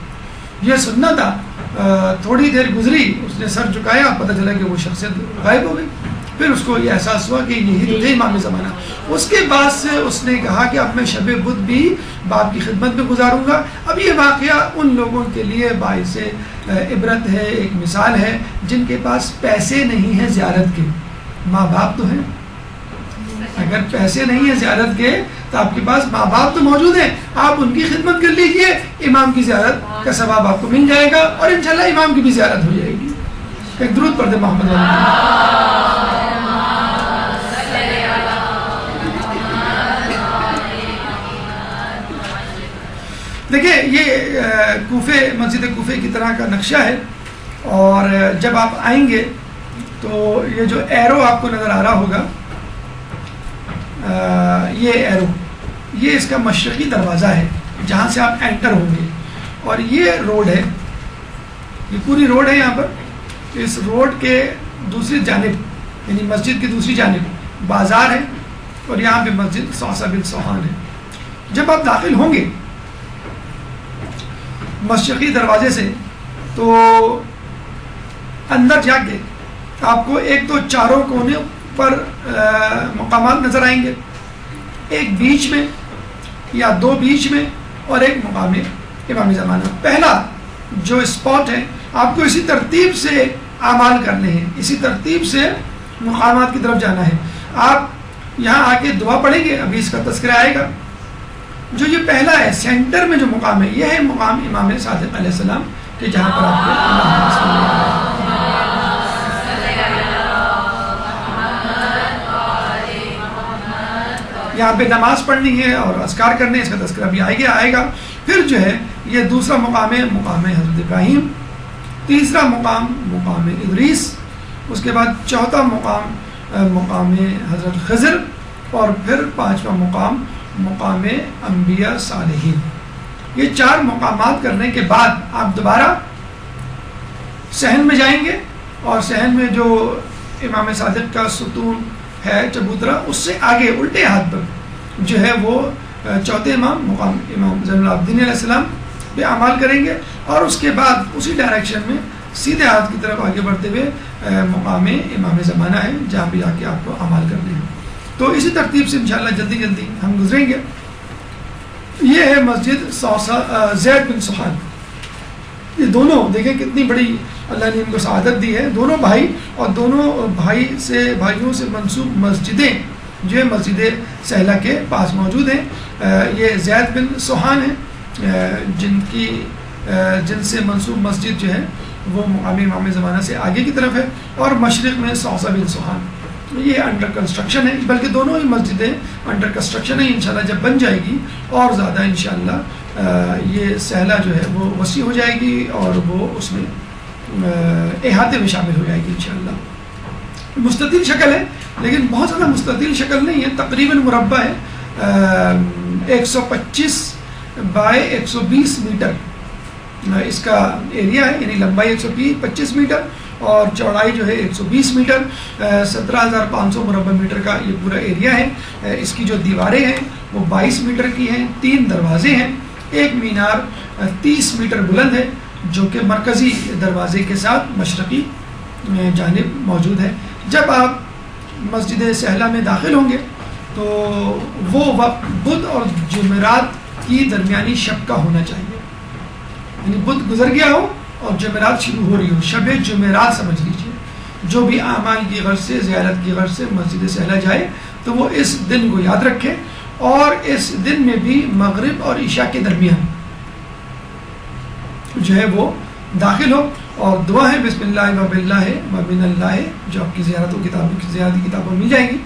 یہ سننا تھا. تھوڑی دیر گزری, اس نے سر جھکایا, پتہ چلا کہ وہ شخصیت غائب ہو گئی. پھر اس کو یہ احساس ہوا کہ یہی تو تھے امام زمانہ. اس کے بعد سے اس نے کہا کہ اب میں شب بدھ بھی باپ کی خدمت میں گزاروں گا. اب یہ واقعہ ان لوگوں کے لیے باعث عبرت ہے, ایک مثال ہے جن کے پاس پیسے نہیں ہیں زیارت کے. ماں باپ تو ہیں, اگر پیسے نہیں ہیں زیارت کے تو آپ کے پاس ماں باپ تو موجود ہیں, آپ ان کی خدمت کر لیجئے, امام کی زیارت کا ثواب آپ کو مل جائے گا اور انشاءاللہ امام کی بھی زیارت ہو جائے گی. ایک درود پڑھ دیں محمد علیہ. دیکھیں یہ کوفے, مسجد کوفے کی طرح کا نقشہ ہے. اور جب آپ آئیں گے تو یہ جو ایرو آپ کو نظر آ رہا ہوگا, یہ ایرو, یہ اس کا مشرقی دروازہ ہے جہاں سے آپ انٹر ہوں گے. اور یہ روڈ ہے, یہ پوری روڈ ہے یہاں پر. اس روڈ کے دوسری جانب یعنی مسجد کی دوسری جانب بازار ہے اور یہاں پہ مسجد صوصہ بن سوہان ہے. جب آپ داخل ہوں گے مشرقی دروازے سے تو اندر جا کے آپ کو ایک تو چاروں کونے پر مقامات نظر آئیں گے, ایک بیچ میں یا 2 بیچ میں اور ایک مقام امام زمانہ. پہلا جو اسپاٹ ہے آپ کو اسی ترتیب سے اعمال کرنے ہیں, اسی ترتیب سے مقامات کی طرف جانا ہے. آپ یہاں آ کے دعا پڑھیں گے, ابھی اس کا تذکرہ آئے گا. جو یہ پہلا ہے سینٹر میں جو مقام ہے، یہ ہے مقام امام صادق علیہ السلام کہ جہاں پر آپ کو یہاں پہ نماز پڑھنی ہے اور اذکار کرنے، اس کا تذکرہ بھی آئے گا. پھر جو ہے یہ دوسرا مقام ہے مقام حضرت ابراہیم، تیسرا مقام مقام ادریس، اس کے بعد چوتھا مقام مقام حضرت خضر، اور پھر پانچواں مقام مقام انبیاء صالحین. یہ 4 مقامات کرنے کے بعد آپ دوبارہ صحن میں جائیں گے، اور صحن میں جو امام صادق کا ستون ہے چبوترا، اس سے آگے الٹے ہاتھ پر جو ہے وہ چوتھے امام مقام امام زین العابدین علیہ السلام پہ اعمال کریں گے، اور اس کے بعد اسی ڈائریکشن میں سیدھے ہاتھ کی طرف آگے بڑھتے ہوئے مقام امام زمانہ ہے جہاں بھی جا کے آپ کو اعمال کرنے ہیں. تو اسی ترتیب سے انشاءاللہ جلدی ہم گزریں گے. یہ ہے مسجد زید بن سہان. یہ دونوں دیکھیں کتنی بڑی اللہ نے ان کو سعادت دی ہے. دونوں بھائی اور دونوں بھائیوں سے منسوب مسجدیں جو ہے مسجد سہلہ کے پاس موجود ہیں. یہ زید بن سہان ہیں جن سے منسوب مسجد جو ہے وہ مقام امام زمانہ سے آگے کی طرف ہے، اور مشرق میں صوصہ بن سہان. یہ انڈر کنسٹرکشن ہے، بلکہ دونوں ہی مسجدیں انڈر کنسٹرکشن ہیں. انشاءاللہ جب بن جائے گی اور زیادہ انشاءاللہ یہ سہلہ جو ہے وہ وسیع ہو جائے گی اور وہ اس میں احاطے میں شامل ہو جائے گی انشاءاللہ. مستطیل شکل ہے لیکن بہت زیادہ مستطیل شکل نہیں ہے، تقریباً مربع ہے. 125 بائی 120 میٹر اس کا ایریا ہے، یعنی لمبائی 125 میٹر اور چوڑائی جو ہے 120 میٹر. 17,500 مربع میٹر کا یہ پورا ایریا ہے. اس کی جو دیواریں ہیں وہ 22 میٹر کی ہیں. 3 دروازے ہیں. ایک مینار 30 میٹر بلند ہے جو کہ مرکزی دروازے کے ساتھ مشرقی جانب موجود ہے. جب آپ مسجد سہلہ میں داخل ہوں گے تو وہ وقت بدھ اور جمعرات کی درمیانی شب کا ہونا چاہیے، یعنی بدھ گزر گیا ہو اور جمعرات شروع ہو رہی ہو، شب جمعرات سمجھ لیجیے. جو بھی اعمال کی غرض سے زیارت کی غرض سے مسجد سہلہ جائے تو وہ اس دن کو یاد رکھے، اور اس دن میں بھی مغرب اور عشاء کے درمیان جو ہے وہ داخل ہو. اور دعا ہے بسم اللہ و باللہ و من اللہ، جو آپ کی زیارتی کتابوں میں مل جائے گی.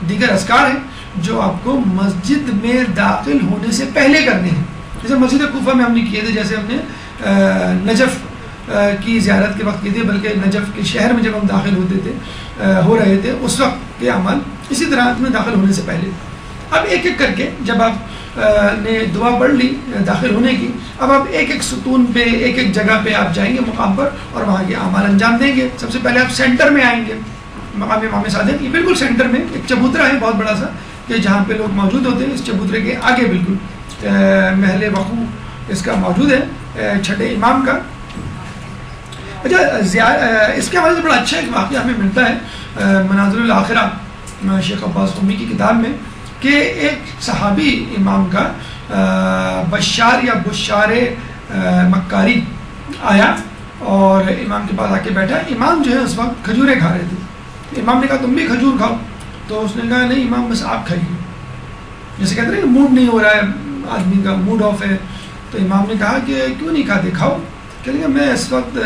دیگر اذکار ہیں جو آپ کو مسجد میں داخل ہونے سے پہلے کرنے ہیں، جیسے مسجد کوفہ میں ہم نے کیے تھے، جیسے ہم نے نجف کی زیارت کے وقت کیے تھے، بلکہ نجف کے شہر میں جب ہم داخل ہو رہے تھے اس وقت کے اعمال اسی طرح میں داخل ہونے سے پہلے. اب ایک ایک کر کے جب آپ نے دعا پڑھ لی داخل ہونے کی، اب آپ ایک ایک ستون پہ ایک ایک جگہ پہ آپ جائیں گے مقام پر اور وہاں کے اعمال انجام دیں گے. سب سے پہلے آپ سینٹر میں آئیں گے مقام امام صادق. یہ بالکل سینٹر میں ایک چبوترا ہے بہت بڑا سا کہ جہاں پہ لوگ موجود ہوتے ہیں. اس چبوترے کے آگے بالکل محل وقوع اس کا موجود ہے چھٹے امام کا. اچھا اس کے حوالے سے بڑا اچھا ایک واقعہ ہمیں ملتا ہے مناظر الاخرہ شیخ عباس قمی کی کتاب میں، کہ ایک صحابی امام کا بشار یا بشار مکاری آیا اور امام کے پاس آ کے بیٹھا. امام جو ہے اس وقت کھجوریں کھا رہے تھے. امام نے کہا تم بھی کھجور کھاؤ، تو اس نے کہا نہیں امام بس آپ کھائیے. جیسے کہتے ہیں کہ موڈ نہیں ہو رہا ہے آدمی کا، موڈ آف ہے. تو امام نے کہا کہ کیوں نہیں کھاتے، کھاؤ. کہتے ہیں میں اس وقت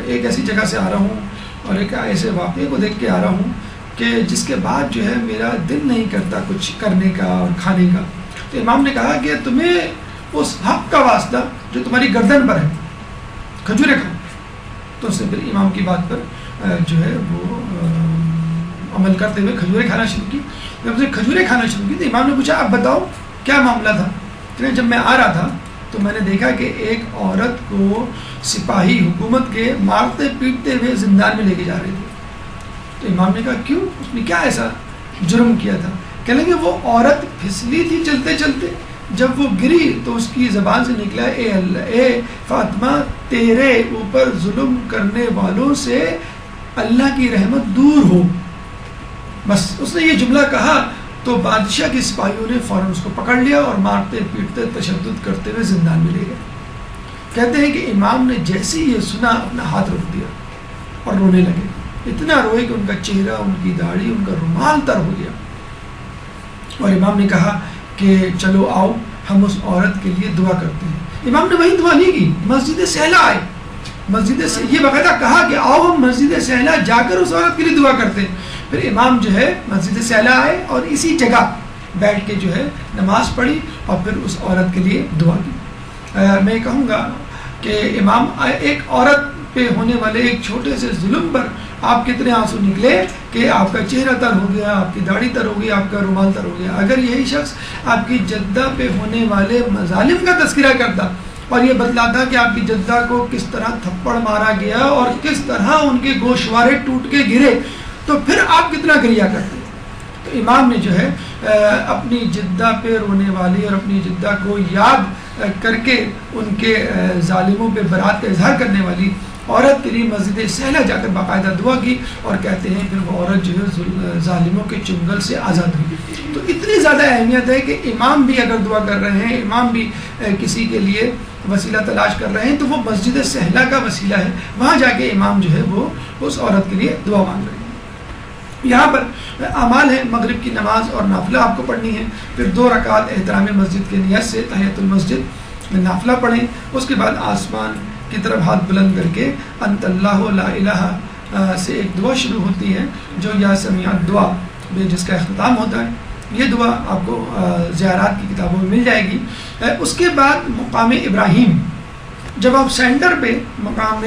ایک ایسی جگہ سے آ رہا ہوں اور ایک ایسے واقعے کو دیکھ کے آ رہا ہوں کہ جس کے بعد جو ہے میرا دل نہیں کرتا کچھ کرنے کا اور کھانے کا. تو امام نے کہا کہ تمہیں اس حق کا واسطہ جو تمہاری گردن پر ہے کھجوریں کھاؤ. تو اس نے پھر امام کی بات پر جو ہے وہ عمل کرتے ہوئے کھجوریں کھانا شروع کی. جب اسے کھجوریں کھانا شروع کی تو امام نے پوچھا اب بتاؤ کیا معاملہ تھا. کہ جب میں آ رہا تھا تو میں نے دیکھا کہ ایک عورت کو سپاہی حکومت کے مارتے پیٹتے ہوئے زندان میں لے کے جا رہے تھے. تو امام نے کہا کیوں، اس نے کیا ایسا جرم کیا تھا. کہنے لگے وہ عورت پھسلی تھی چلتے چلتے، جب وہ گری تو اس کی زبان سے نکلا اے اللہ، اے فاطمہ تیرے اوپر ظلم کرنے والوں سے اللہ کی رحمت دور ہو. بس اس نے یہ جملہ کہا تو بادشاہ کے سپاہیوں نے فوراً اس کو پکڑ لیا اور مارتے پیٹتے تشدد کرتے ہوئے زندان میں لے گئے. کہتے ہیں کہ امام نے جیسے ہی یہ سنا اپنا ہاتھ رکھ دیا اور رونے لگے. اتنا روئے کہ ان کا چہرہ، ان کی داڑھی، ان کا رومال تر ہو گیا. اور امام نے کہا کہ چلو آؤ ہم اس عورت کے لیے دعا کرتے ہیں۔ امام نے وہی دعا نہیں کی، مسجد سہلا آئے، مسجد سے یہ باقاعدہ کہا کہ آؤ ہم مسجد سہلا جا کر اس عورت کے لیے دعا کرتے ہیں۔ پھر امام جو ہے مسجد سہلا آئے اور اسی جگہ بیٹھ کے جو ہے نماز پڑھی اور پھر اس عورت کے لیے دعا کی۔ میں کہوں گا کہ امام ایک عورت پہ ہونے والے ایک چھوٹے سے ظلم پر آپ کتنے آنسو نکلے کہ آپ کا چہرہ تر ہو گیا، آپ کی داڑھی تر ہو گئی، آپ کا رومال تر ہو گیا۔ اگر یہی شخص آپ کی جدہ پہ ہونے والے مظالم کا تذکرہ کرتا اور یہ بتلاتا کہ آپ کی جدہ کو کس طرح تھپڑ مارا گیا اور کس طرح ان کے گوشوارے ٹوٹ کے گرے، تو پھر آپ کتنا گریہ کرتے۔ تو امام نے جو ہے اپنی جدہ پہ رونے والی اور اپنی جدہ کو یاد کر کے ان کے ظالموں پہ برات کا اظہار کرنے والی عورت کے لیے مسجد سہلا جا کر باقاعدہ دعا کی، اور کہتے ہیں پھر وہ عورت جو ہے ظالموں کے چنگل سے آزاد ہوئی۔ تو اتنی زیادہ اہمیت ہے کہ امام بھی اگر دعا کر رہے ہیں، امام بھی کسی کے لیے وسیلہ تلاش کر رہے ہیں، تو وہ مسجد سہلا کا وسیلہ ہے، وہاں جا کے امام جو ہے وہ اس عورت کے لیے دعا مانگ رہے ہیں۔ یہاں پر اعمال ہے، مغرب کی نماز اور نافلہ آپ کو پڑھنی ہے، پھر 2 رکعت احترام مسجد کے نیت سے تحیۃ المسجد میں نافلہ پڑھیں، اس کے بعد آسمان کی طرف ہاتھ بلند کر کے انت اللہ لا الہ سے ایک دعا شروع ہوتی ہے جو یا سمیع دعا جس کا اختتام ہوتا ہے۔ یہ دعا آپ کو زیارات کی کتابوں میں مل جائے گی۔ اس کے بعد مقام ابراہیم، جب آپ سینٹر پہ مقام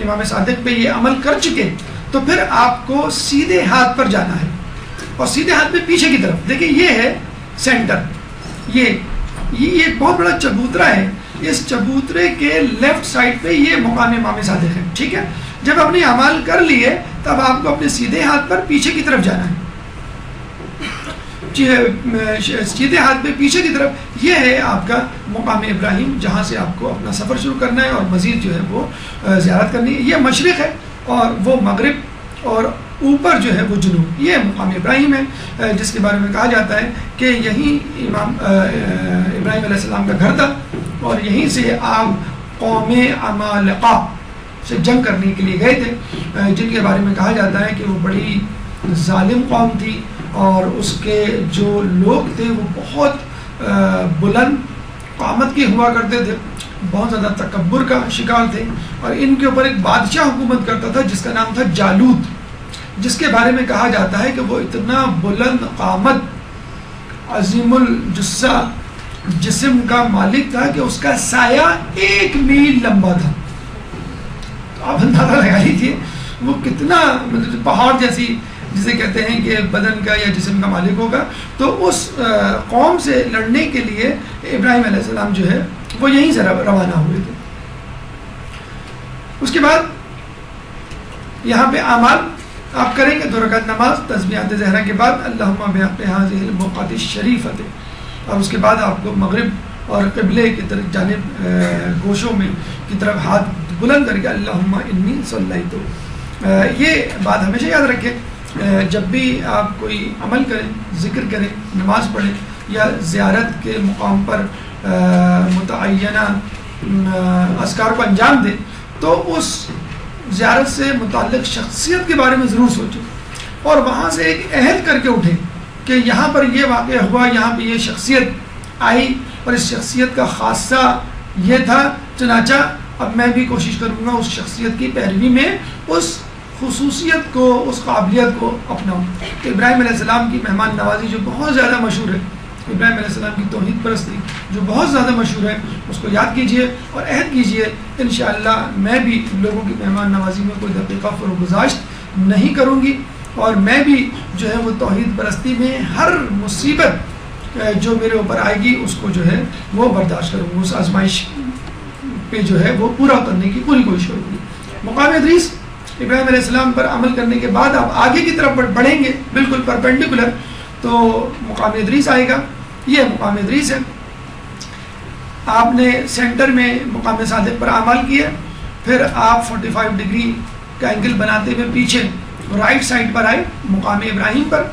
امام صادق پہ یہ عمل کر چکے تو پھر آپ کو سیدھے ہاتھ پر جانا ہے، اور سیدھے ہاتھ پہ پیچھے کی طرف دیکھیں، یہ ہے سینٹر، یہ ایک بہت بڑا چبوترا ہے، اس چبوترے کے لیفٹ سائڈ پہ یہ مقام امام صادق ہے، ٹھیک ہے۔ جب اپنے اعمال کر لیے تب آپ کو اپنے سیدھے ہاتھ پر پیچھے کی طرف جانا ہے، سیدھے ہاتھ پہ پیچھے کی طرف، یہ ہے آپ کا مقام ابراہیم، جہاں سے آپ کو اپنا سفر شروع کرنا ہے اور مزید جو ہے وہ زیارت کرنی ہے۔ یہ مشرق ہے اور وہ مغرب، اور اوپر جو ہے وہ جنوب، یہ مقام ابراہیم ہے جس کے بارے میں کہا جاتا ہے کہ یہیں امام ابراہیم علیہ السلام کا گھر تھا، اور یہیں سے آپ قوم عمالقہ سے جنگ کرنے کے لیے گئے تھے، جن کے بارے میں کہا جاتا ہے کہ وہ بڑی ظالم قوم تھی، اور اس کے جو لوگ تھے وہ بہت بلند قامت کے ہوا کرتے تھے، بہت زیادہ تکبر کا شکار تھے، اور ان کے اوپر ایک بادشاہ حکومت کرتا تھا جس کا نام تھا جالوت، جس کے بارے میں کہا جاتا ہے کہ وہ اتنا بلند قامت، عظیم الجثہ جسم کا مالک تھا کہ اس کا سایہ 1 میل لمبا تھا۔ تو آپ اندازہ لگا لیجیے وہ کتنا پہاڑ جیسی جسے کہتے ہیں کہ بدن کا یا جسم کا مالک ہوگا۔ تو اس قوم سے لڑنے کے لیے ابراہیم علیہ السلام جو ہے وہ یہیں سے روانہ ہوئے تھے۔ اس کے بعد یہاں پہ اعمال آپ کریں گے، 2 رکعت نماز تسبیحات زہرا کے بعد اللہم بحق ہذہ البقعۃ الشریفۃ، اور اس کے بعد آپ کو مغرب اور قبلے کی طرف جانب گوشوں میں کی طرف ہاتھ بلند کر کے اللہم انی صلیت۔ یہ بات ہمیشہ یاد رکھیں، جب بھی آپ کوئی عمل کریں، ذکر کریں، نماز پڑھیں یا زیارت کے مقام پر متعینہ اذکار کو انجام دیں، تو اس زیارت سے متعلق شخصیت کے بارے میں ضرور سوچیں، اور وہاں سے ایک عہد کر کے اٹھیں کہ یہاں پر یہ واقعہ ہوا، یہاں پہ یہ شخصیت آئی، اور اس شخصیت کا خاصہ یہ تھا، چنانچہ اب میں بھی کوشش کروں گا اس شخصیت کی پیروی میں اس خصوصیت کو، اس قابلیت کو اپناؤں۔ تو ابراہیم علیہ السلام کی مہمان نوازی جو بہت زیادہ مشہور ہے، ابراہیم علیہ السلام کی توحید پرستی جو بہت زیادہ مشہور ہے، اس کو یاد کیجئے اور عہد کیجئے انشاءاللہ میں بھی لوگوں کی مہمان نوازی میں کوئی دقیقہ فروگزاشت نہیں کروں گی، اور میں بھی جو ہے وہ توحید پرستی میں ہر مصیبت جو میرے اوپر آئے گی اس کو جو ہے وہ برداشت کروں گا، اس آزمائش پہ جو ہے وہ پورا کرنے کی پوری کوشش کروں گی۔ مقام ادریس، ابراہیم علیہ السلام پر عمل کرنے کے بعد آپ آگے کی طرف بڑھیں گے بالکل پرپینڈیکولر، تو مقام ادریس آئے گا، یہ مقام ادریس ہے۔ آپ نے سینٹر میں مقام صادق پر عمل کیا، پھر آپ 45 ڈگری کا اینگل بناتے ہوئے پیچھے رائٹ سائڈ پر آئے مقام ابراہیم پر،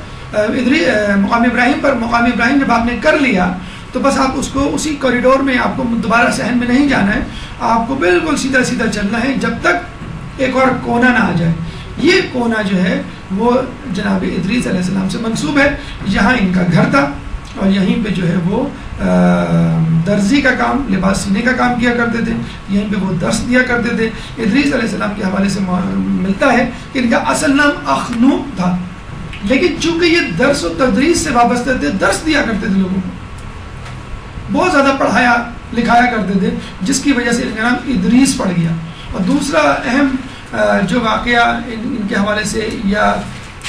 مقام ابراہیم جب آپ نے کر لیا تو بس آپ اس کو اسی کوریڈور میں، آپ کو دوبارہ صحن میں نہیں جانا ہے، آپ کو بالکل سیدھا سیدھا چلنا ہے جب تک ایک اور کونا نہ آ جائے۔ یہ کونا جو ہے وہ جناب ادریس علیہ السلام سے منسوب ہے، یہاں ان کا گھر تھا، اور یہیں پہ جو ہے وہ درزی کا کام، لباس سینے کا کام کیا کرتے تھے، یہیں پہ وہ درس دیا کرتے تھے۔ ادریس علیہ السلام کے حوالے سے ملتا ہے کہ ان کا اصل نام اخنوق تھا، لیکن چونکہ یہ درس و تدریس سے وابستہ تھے، درس دیا کرتے تھے لوگوں کو، بہت زیادہ پڑھایا لکھایا کرتے تھے، جس کی وجہ سے ان کا نام ادریس پڑ گیا۔ اور دوسرا اہم جو واقعہ ان کے حوالے سے یا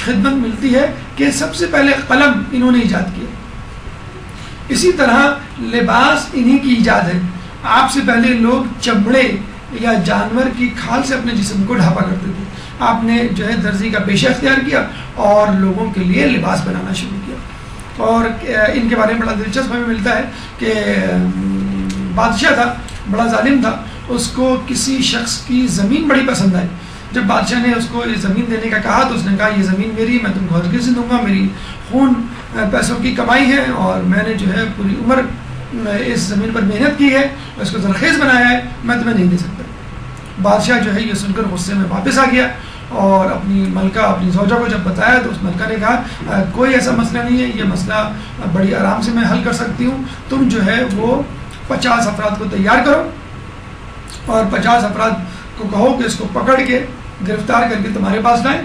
خدمت ملتی ہے کہ سب سے پہلے قلم انہوں نے ایجاد کیا، اسی طرح لباس انہی کی ایجاد ہے۔ آپ سے پہلے لوگ چمڑے یا جانور کی کھال سے اپنے جسم کو ڈھانپا کرتے تھے، آپ نے جو ہے درزی کا پیشہ اختیار کیا اور لوگوں کے لیے لباس بنانا شروع کیا۔ اور ان کے بارے میں بڑا دلچسپ ہمیں ملتا ہے کہ بادشاہ تھا، بڑا ظالم تھا، اس کو کسی شخص کی زمین بڑی پسند آئی۔ جب بادشاہ نے اس کو یہ زمین دینے کا کہا تو اس نے کہا یہ زمین میری، میں تم کو ہرگز نہیں دوں گا، میری خون پیسوں کی کمائی ہے اور میں نے جو ہے پوری عمر اس زمین پر محنت کی ہے اور اس کو زرخیز بنایا ہے، میں تمہیں نہیں دے سکتا۔ بادشاہ جو ہے یہ سن کر غصے میں واپس آ گیا اور اپنی ملکہ اپنی زوجہ کو جب بتایا تو اس ملکہ نے کہا کوئی ایسا مسئلہ نہیں ہے، یہ مسئلہ بڑی آرام سے میں حل کر سکتی ہوں، تم جو ہے وہ 50 افراد کو تیار کرو اور 50 افراد کو کہو کہ اس کو پکڑ کے گرفتار کر کے تمہارے پاس لائیں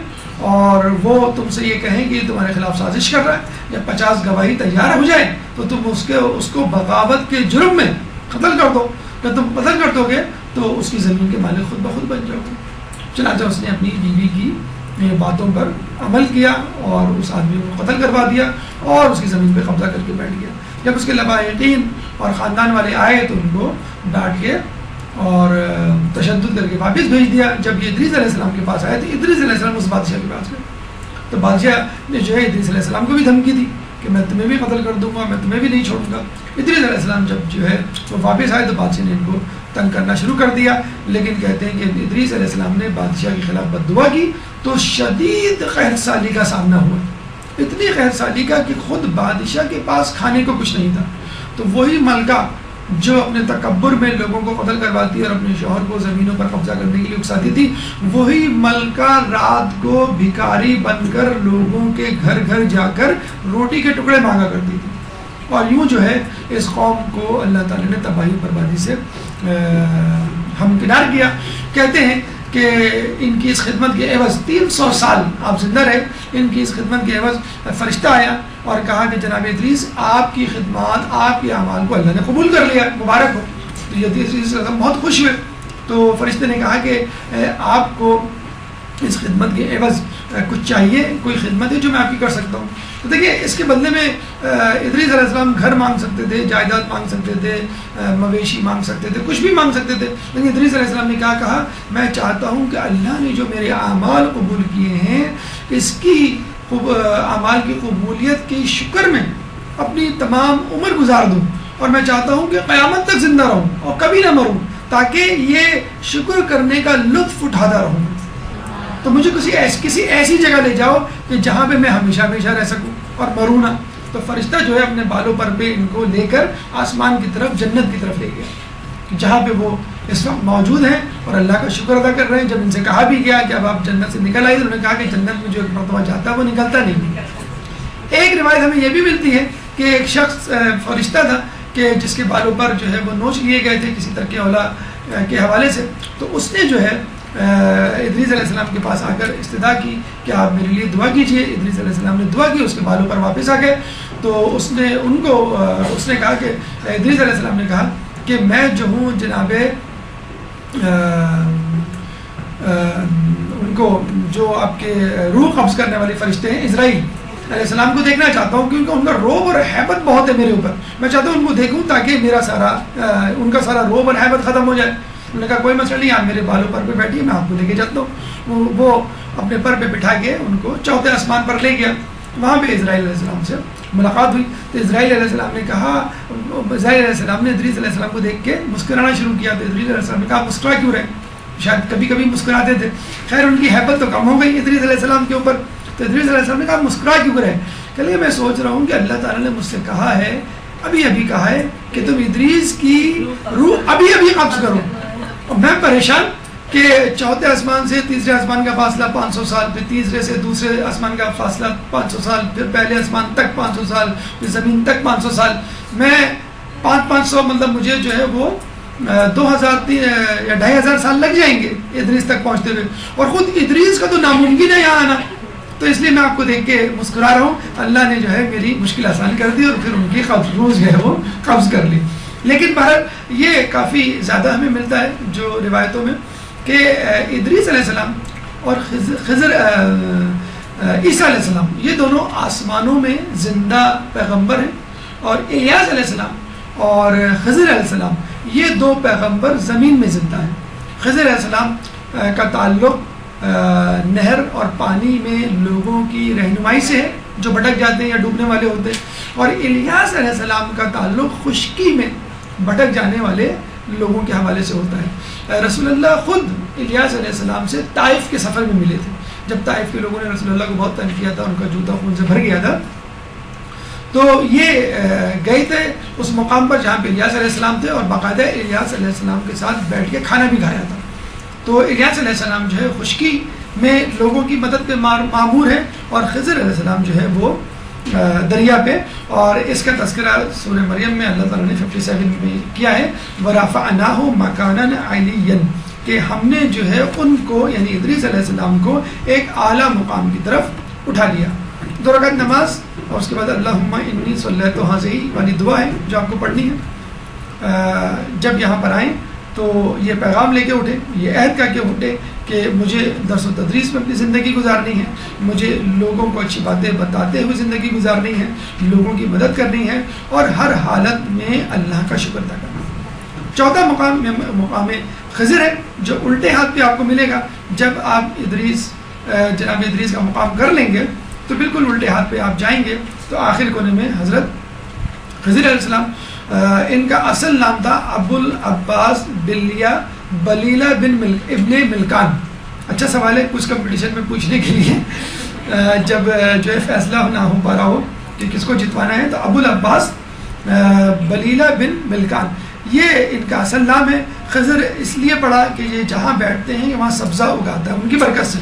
اور وہ تم سے یہ کہیں کہ تمہارے خلاف سازش کر رہا ہے۔ جب 50 گواہی تیار ہو جائے تو تم اس کو بغاوت کے جرم میں قتل کر دو، جب تم قتل کر دو گے تو اس کی زمین کے مالک خود بخود بن جاؤ گے۔ چنانچہ اس نے اپنی بیوی کی باتوں پر عمل کیا اور اس آدمی کو قتل کروا دیا اور اس کی زمین پہ قبضہ کر کے بیٹھ گیا۔ جب اس کے لواحقین اور خاندان والے آئے تو ان کو ڈانٹ کے اور تشدد کر کے واپس بھیج دیا۔ جب یہ ادریس علیہ السلام کے پاس آئے تو ادریس علیہ السلام اس بادشاہ کے پاس گئے تو بادشاہ نے جو ہے ادریس علیہ السلام کو بھی دھمکی دی کہ میں تمہیں بھی قتل کر دوں گا، میں تمہیں بھی نہیں چھوڑوں گا۔ ادریس علیہ السلام جب جو ہے وہ واپس آئے تو بادشاہ نے ان کو تنگ کرنا شروع کر دیا، لیکن کہتے ہیں کہ ادریس علیہ السلام نے بادشاہ کے خلاف بد دعا کی تو شدید قحط سالی کا سامنا ہوا، اتنی قحط سالی کا کہ خود بادشاہ کے پاس کھانے کو کچھ نہیں تھا۔ تو وہی ملکہ جو اپنے تکبر میں لوگوں کو قتل کرواتی اور اپنے شوہر کو زمینوں پر قبضہ کرنے کے لیے اکساتی تھی، وہی ملکہ رات کو بھکاری بن کر لوگوں کے گھر گھر جا کر روٹی کے ٹکڑے مانگا کرتی تھی۔ اور یوں جو ہے اس قوم کو اللہ تعالیٰ نے تباہی بربادی سے ہمکنار کیا۔ کہتے ہیں کہ ان کی اس خدمت کے عوض 300 سال آپ زندہ رہے، ان کی اس خدمت کے عوض فرشتہ آیا اور کہا کہ جناب ادریس آپ کی خدمات، آپ کے اعمال کو اللہ نے قبول کر لیا، مبارک ہو۔ تو یہ ادریس بہت خوش ہوئے، تو فرشتے نے کہا کہ آپ کو اس خدمت کے عوض کچھ چاہیے، کوئی خدمت ہے جو میں آپ کی کر سکتا ہوں؟ تو دیکھیے اس کے بدلے میں ادریس علیہ السلام گھر مانگ سکتے تھے، جائیداد مانگ سکتے تھے، مویشی مانگ سکتے تھے، کچھ بھی مانگ سکتے تھے، لیکن ادریس علیہ السلام نے کہا میں چاہتا ہوں کہ اللہ نے جو میرے اعمال قبول کیے ہیں اس کی اعمال کی قبولیت کے شکر میں اپنی تمام عمر گزار دوں، اور میں چاہتا ہوں کہ قیامت تک زندہ رہوں اور کبھی نہ مروں، تاکہ یہ شکر کرنے کا لطف اٹھاتا رہوں۔ تو مجھے کسی ایسی جگہ لے جاؤ کہ جہاں پہ میں ہمیشہ ہمیشہ رہ سکوں اور مروں نہ۔ تو فرشتہ جو ہے اپنے بالوں پر پہ ان کو لے کر آسمان کی طرف، جنت کی طرف لے گیا، جہاں پہ وہ اس وقت موجود ہیں اور اللہ کا شکر ادا کر رہے ہیں۔ جب ان سے کہا بھی گیا کہ اب آپ جنت سے نکل آئیے تو انہوں نے کہا کہ جنت میں جو ایک مرتبہ جاتا ہے وہ نکلتا نہیں۔ ایک روایت ہمیں یہ بھی ملتی ہے کہ ایک شخص فرشتہ تھا کہ جس کے بالوں پر جو ہے وہ نوچ لیے گئے تھے کسی طرح کے اولا کے حوالے سے، تو اس نے جو ہے ادریس علیہ السلام کے پاس آ کر استدعا کی کہ آپ میرے لیے دعا کیجئے۔ ادریس علیہ السلام نے دعا کی، اس کے بالوں پر واپس آ گئے۔ تو اس نے کہا کہ ادریس علیہ السلام نے کہا کہ میں جو ہوں جناب ان کو جو آپ کے روح قبض کرنے والے فرشتے ہیں اسرائیل علیہ السلام کو دیکھنا چاہتا ہوں، کیونکہ ان کا روب اور حیبت بہت ہے میرے اوپر، میں چاہتا ہوں ان کو دیکھوں تاکہ میرا ان کا سارا روب اور حیبت ختم ہو جائے۔ انہوں نے کہا کوئی مسئلہ نہیں، آپ میرے بالوں پر پہ بیٹھیے، میں آپ کو لے کے جاتا ہوں۔ وہ اپنے پر پہ بٹھا کے ان کو چوتھے آسمان پر لے گیا، وہاں پہ اسرائیل علیہ السلام سے ملاقات ہوئی۔ تو اسرائیل علیہ السلام نے کہا، اسرائیل علیہ السلام نے ادریس علیہ السلام کو دیکھ کے مسکرانا شروع کیا۔ تو ادریس علیہ السلام نے کہا مسکرا کیوں رہے؟ شاید کبھی کبھی مسکراتے تھے، خیر ان کی حیبت تو کم ہو گئی ادریس علیہ السلام کے اوپر۔ تو ادریس علیہ السلام نے کہا مسکرا کیوں رہے؟ کہ لیے میں سوچ رہا ہوں کہ اللہ تعالیٰ نے مجھ سے کہا ہے، ابھی کہا ہے کہ تم ادریس کی روح ابھی قبض کرو، اور میں پریشان کہ چوتھے آسمان سے تیسرے آسمان کا فاصلہ 500 سال، پھر تیسرے سے دوسرے آسمان کا فاصلہ 500 سال، پھر پہلے آسمان تک 500 سال، پھر زمین تک 500 سال. میں 500 مطلب مجھے جو ہے وہ 2000 یا 2500 سال لگ جائیں گے ادریس تک پہنچتے ہوئے، اور خود ادریس کا تو ناممکن ہے یہاں آنا. تو اس لیے میں آپ کو دیکھ کے مسکرا رہا ہوں. اللہ نے جو ہے میری مشکل آسان کر دی اور پھر ان کی روز جو ہے وہ قبض کر لی. لیکن بہرحال یہ کافی زیادہ ہمیں ملتا ہے جو روایتوں میں کہ ادریس علیہ السلام اور خضر عیسیٰ علیہ السلام یہ دونوں آسمانوں میں زندہ پیغمبر ہیں، اور الیاس علیہ السلام اور خضر علیہ السلام یہ دو پیغمبر زمین میں زندہ ہیں. خضر علیہ السلام کا تعلق نہر اور پانی میں لوگوں کی رہنمائی سے ہے جو بھٹک جاتے ہیں یا ڈوبنے والے ہوتے ہیں، اور الیاس علیہ السلام کا تعلق خشکی میں بھٹک جانے والے لوگوں کے حوالے سے ہوتا ہے. رسول اللہ خود الیاس علیہ السلام سے طائف کے سفر میں ملے تھے. جب طائف کے لوگوں نے رسول اللہ کو بہت تنگ کیا تھا، ان کا جوتا خون سے بھر گیا تھا، تو یہ گئے تھے اس مقام پر جہاں پہ الیاس علیہ السلام تھے، اور باقاعدہ الیاس علیہ السلام کے ساتھ بیٹھ کے کھانا بھی کھایا تھا. تو الیاس علیہ السلام جو ہے خشکی میں لوگوں کی مدد پہ معمور ہے، اور خضر علیہ السلام جو ہے وہ دریا پہ. اور اس کا تذکرہ سورہ مریم میں اللہ تعالیٰ نے 57 میں کیا ہے، وَرَفَعْنَاهُ مَكَانًا عَلِيًّا، کہ ہم نے جو ہے ان کو یعنی ادریس علیہ السلام کو ایک اعلیٰ مقام کی طرف اٹھا لیا. 2 رکعت نماز اور اس کے بعد اللہم انی صلیت حاضی والی دعا ہے جو آپ کو پڑھنی ہے. جب یہاں پر آئیں تو یہ پیغام لے کے اٹھے، یہ عہد کر کے اٹھے کہ مجھے درس و تدریس میں اپنی زندگی گزارنی ہے، مجھے لوگوں کو اچھی باتیں بتاتے ہوئے زندگی گزارنی ہے، لوگوں کی مدد کرنی ہے، اور ہر حالت میں اللہ کا شکر ادا کرنا ہے. چوتھا مقام خضر ہے جو الٹے ہاتھ پہ آپ کو ملے گا. جب آپ جناب ادریس کا مقام کر لیں گے تو بالکل الٹے ہاتھ پہ آپ جائیں گے تو آخر کونے میں حضرت خضر علیہ السلام. ان کا اصل نام تھا ابو العباس بلیلہ بن ابن ملکان. اچھا سوال ہے، کچھ کمپٹیشن میں پوچھنے کے لیے جب جو ہے فیصلہ نہ ہو پا رہا ہو کہ کس کو جتوانا ہے، تو ابو العباس بلیلہ بن ملکان یہ ان کا اصل نام ہے. خضر اس لیے پڑھا کہ یہ جہاں بیٹھتے ہیں وہاں سبزہ اگاتا ہے ان کی برکت سے.